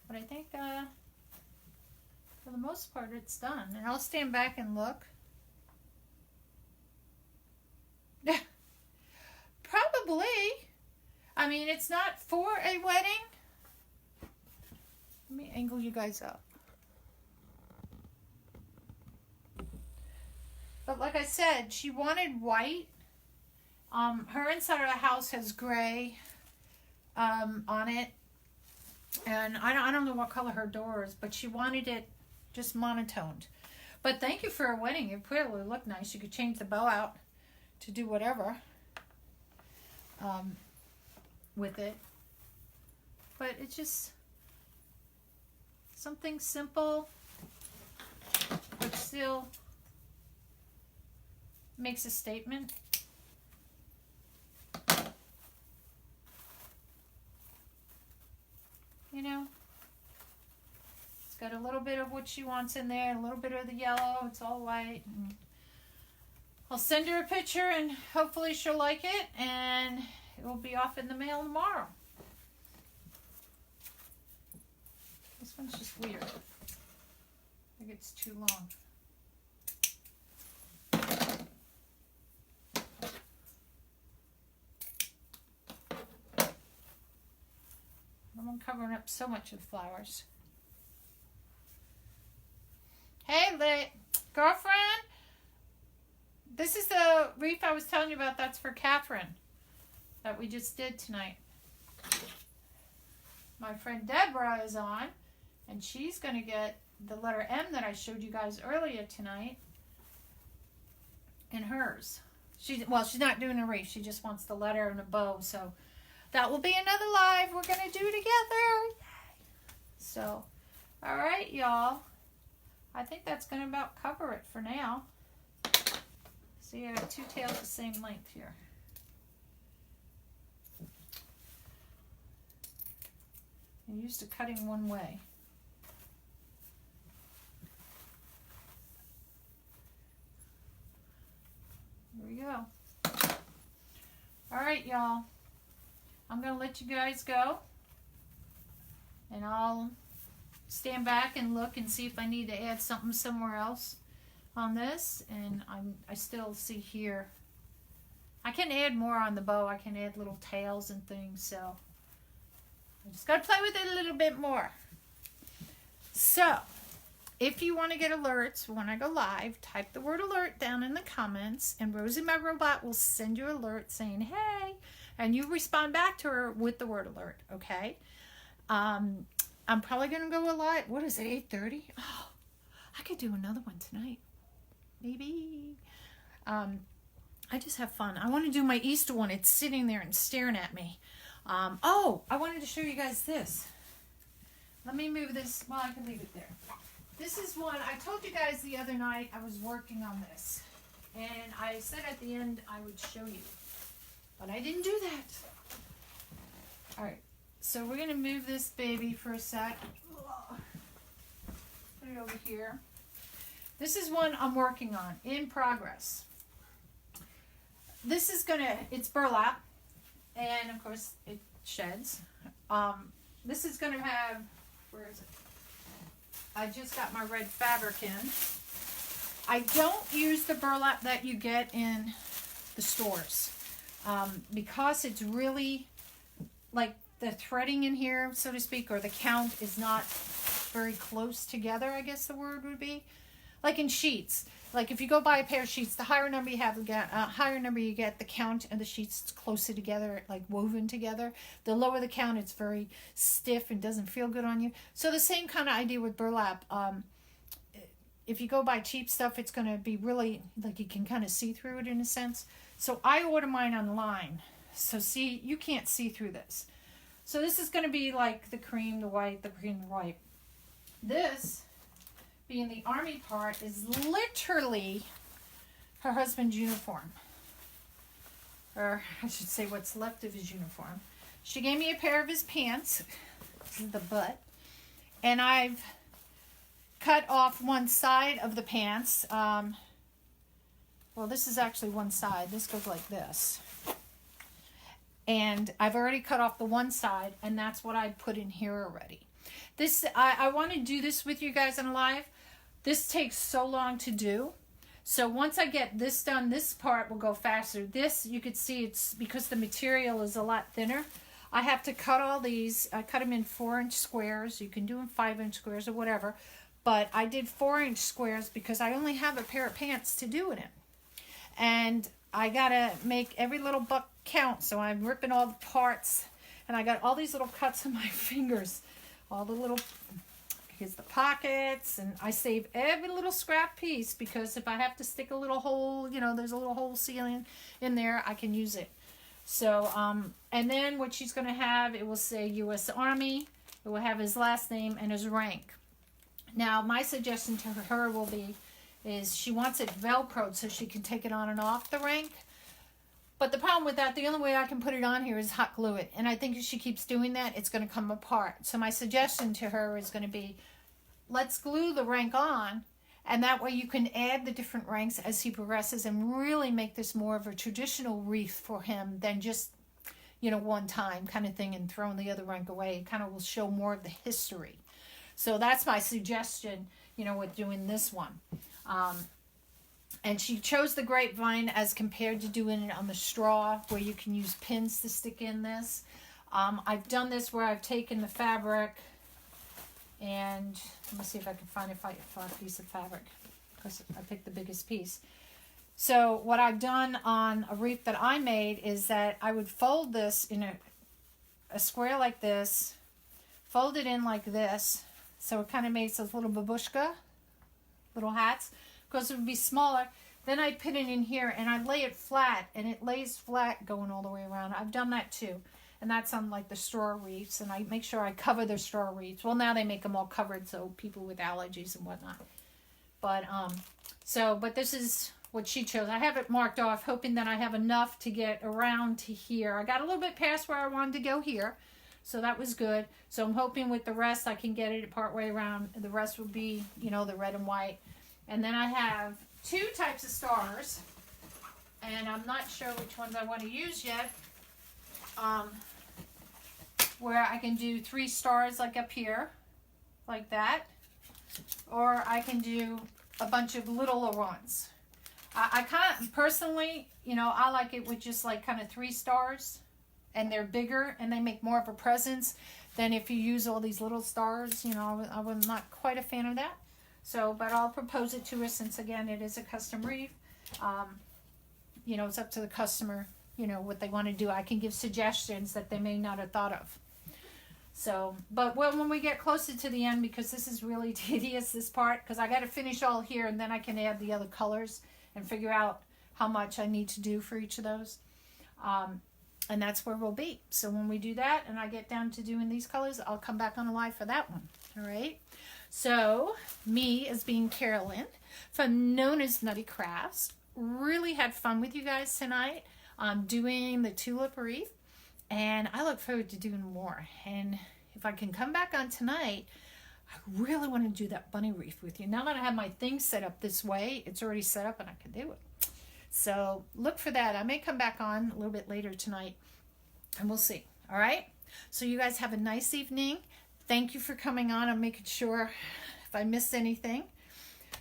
But I think for the most part it's done. And I'll stand back and look. Probably. I mean, it's not for a wedding. Let me angle you guys up. But like I said, she wanted white. Her inside of the house has gray on it. And I don't know what color her door is, but she wanted it just monotoned. But thank you for a wedding. It really looked nice. You could change the bow out to do whatever with it. But it's just something simple, but still makes a statement. You know, it's got a little bit of what she wants in there, a little bit of the yellow. It's all white. And I'll send her a picture and hopefully she'll like it, and it will be off in the mail tomorrow. This one's just weird. I think it's too long. I'm covering up so much of the flowers. Hey, girlfriend. This is the wreath I was telling you about. That's for Catherine that we just did tonight. My friend Deborah is on, and she's going to get the letter M that I showed you guys earlier tonight in hers. She's not doing a wreath. She just wants the letter and a bow, so that will be another live we're going to do together. So, all right, y'all. I think that's going to about cover it for now. See, I have two tails the same length here. I'm used to cutting one way. Here we go. All right, y'all. I'm going to let you guys go. And I'll stand back and look and see if I need to add something somewhere else on this. And I still see here. I can add more on the bow. I can add little tails and things. So I just got to play with it a little bit more. So if you want to get alerts when I go live, type the word alert down in the comments. And Rosie, my robot, will send you an alert saying, hey. And you respond back to her with the word alert, okay? I'm probably going to go live. What is it, 8:30? Oh, I could do another one tonight. Maybe. I just have fun. I want to do my Easter one. It's sitting there and staring at me. Oh, I wanted to show you guys this. Let me move this. Well, I can leave it there. This is one. I told you guys the other night I was working on this. And I said at the end I would show you. But I didn't do that. All right, so we're going to move this baby for a sec. Put it over here. This is one I'm working on, in progress. This is it's burlap, and of course it sheds. This is going to have, where is it? I just got my red fabric in. I don't use the burlap that you get in the stores. Because it's really like the threading in here, so to speak, or the count is not very close together, I guess the word would be. Like in sheets. Like if you go buy a pair of sheets, the higher number you have, higher number you get, the count and the sheets closer together, like woven together. The lower the count, it's very stiff and doesn't feel good on you. So the same kind of idea with burlap. If you go buy cheap stuff, it's going to be really, like you can kind of see through it in a sense. So I order mine online. So see, you can't see through this. So this is going to be like the cream, the white, the cream, the white. This, being the army part, is literally her husband's uniform. Or I should say what's left of his uniform. She gave me a pair of his pants. This is the butt. And I've cut off one side of the pants. Well, this is actually one side. This goes like this. And I've already cut off the one side, and that's what I put in here already. This, I want to do this with you guys on live. This takes so long to do. So once I get this done, this part will go faster. This, you could see, it's because the material is a lot thinner. I have to cut all these. I cut them in 4-inch squares. You can do them 5-inch squares or whatever. But I did 4-inch squares because I only have a pair of pants to do it in. And I got to make every little buck count. So I'm ripping all the parts. And I got all these little cuts on my fingers. All the little, here's the pockets. And I save every little scrap piece because if I have to stick a little hole, you know, there's a little hole ceiling in there, I can use it. So, and then what she's going to have, it will say U.S. Army. It will have his last name and his rank. Now, my suggestion to her will be, is she wants it Velcroed so she can take it on and off the rank. But the problem with that, the only way I can put it on here is hot glue it. And I think if she keeps doing that, it's going to come apart. So my suggestion to her is going to be, let's glue the rank on. And that way you can add the different ranks as he progresses and really make this more of a traditional wreath for him than just, you know, one time kind of thing and throwing the other rank away. It kind of will show more of the history. So that's my suggestion, you know, with doing this one. And she chose the grapevine as compared to doing it on the straw where you can use pins to stick in this. I've done this where I've taken the fabric and let me see if I can find a piece of fabric because I picked the biggest piece. So what I've done on a wreath that I made is that I would fold this in a square like this, fold it in like this. So it kind of makes those little babushka, little hats, because it would be smaller. Then I put it in here and I lay it flat, and it lays flat going all the way around. I've done that too. And that's on like the straw wreaths, and I make sure I cover the straw wreaths. Well, now they make them all covered, so people with allergies and whatnot. But, but this is what she chose. I have it marked off, hoping that I have enough to get around to here. I got a little bit past where I wanted to go here. So that was good. So I'm hoping with the rest I can get it partway around. The rest will be, you know, the red and white. And then I have 2 types of stars. And I'm not sure which ones I want to use yet. Where I can do 3 stars like up here. Like that. Or I can do a bunch of littler ones. I kind of, personally, you know, I like it with just like kind of 3 stars. And they're bigger and they make more of a presence than if you use all these little stars. You know, I was not quite a fan of that. So, but I'll propose it to her since, again, it is a custom wreath. You know, it's up to the customer, you know, what they want to do. I can give suggestions that they may not have thought of. So, but when we get closer to the end, because this is really tedious, this part, because I got to finish all here and then I can add the other colors and figure out how much I need to do for each of those. And that's where we'll be. So when we do that and I get down to doing these colors, I'll come back on live for that one. All right. So me as being Carolynne from NonnasNuttykrafts, really had fun with you guys tonight doing the tulip wreath. And I look forward to doing more. And if I can come back on tonight, I really want to do that bunny wreath with you. Now that I have my thing set up this way, it's already set up and I can do it. So look for that. I may come back on a little bit later tonight and we'll see. All right. So you guys have a nice evening. Thank you for coming on. I'm making sure if I missed anything.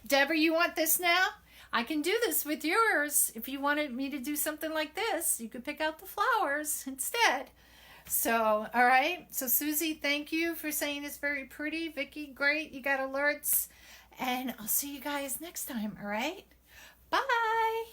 Deborah, you want this now? I can do this with yours. If you wanted me to do something like this, you could pick out the flowers instead. So, all right. So, Susie, thank you for saying it's very pretty. Vicky, great. You got alerts. And I'll see you guys next time, all right? Bye.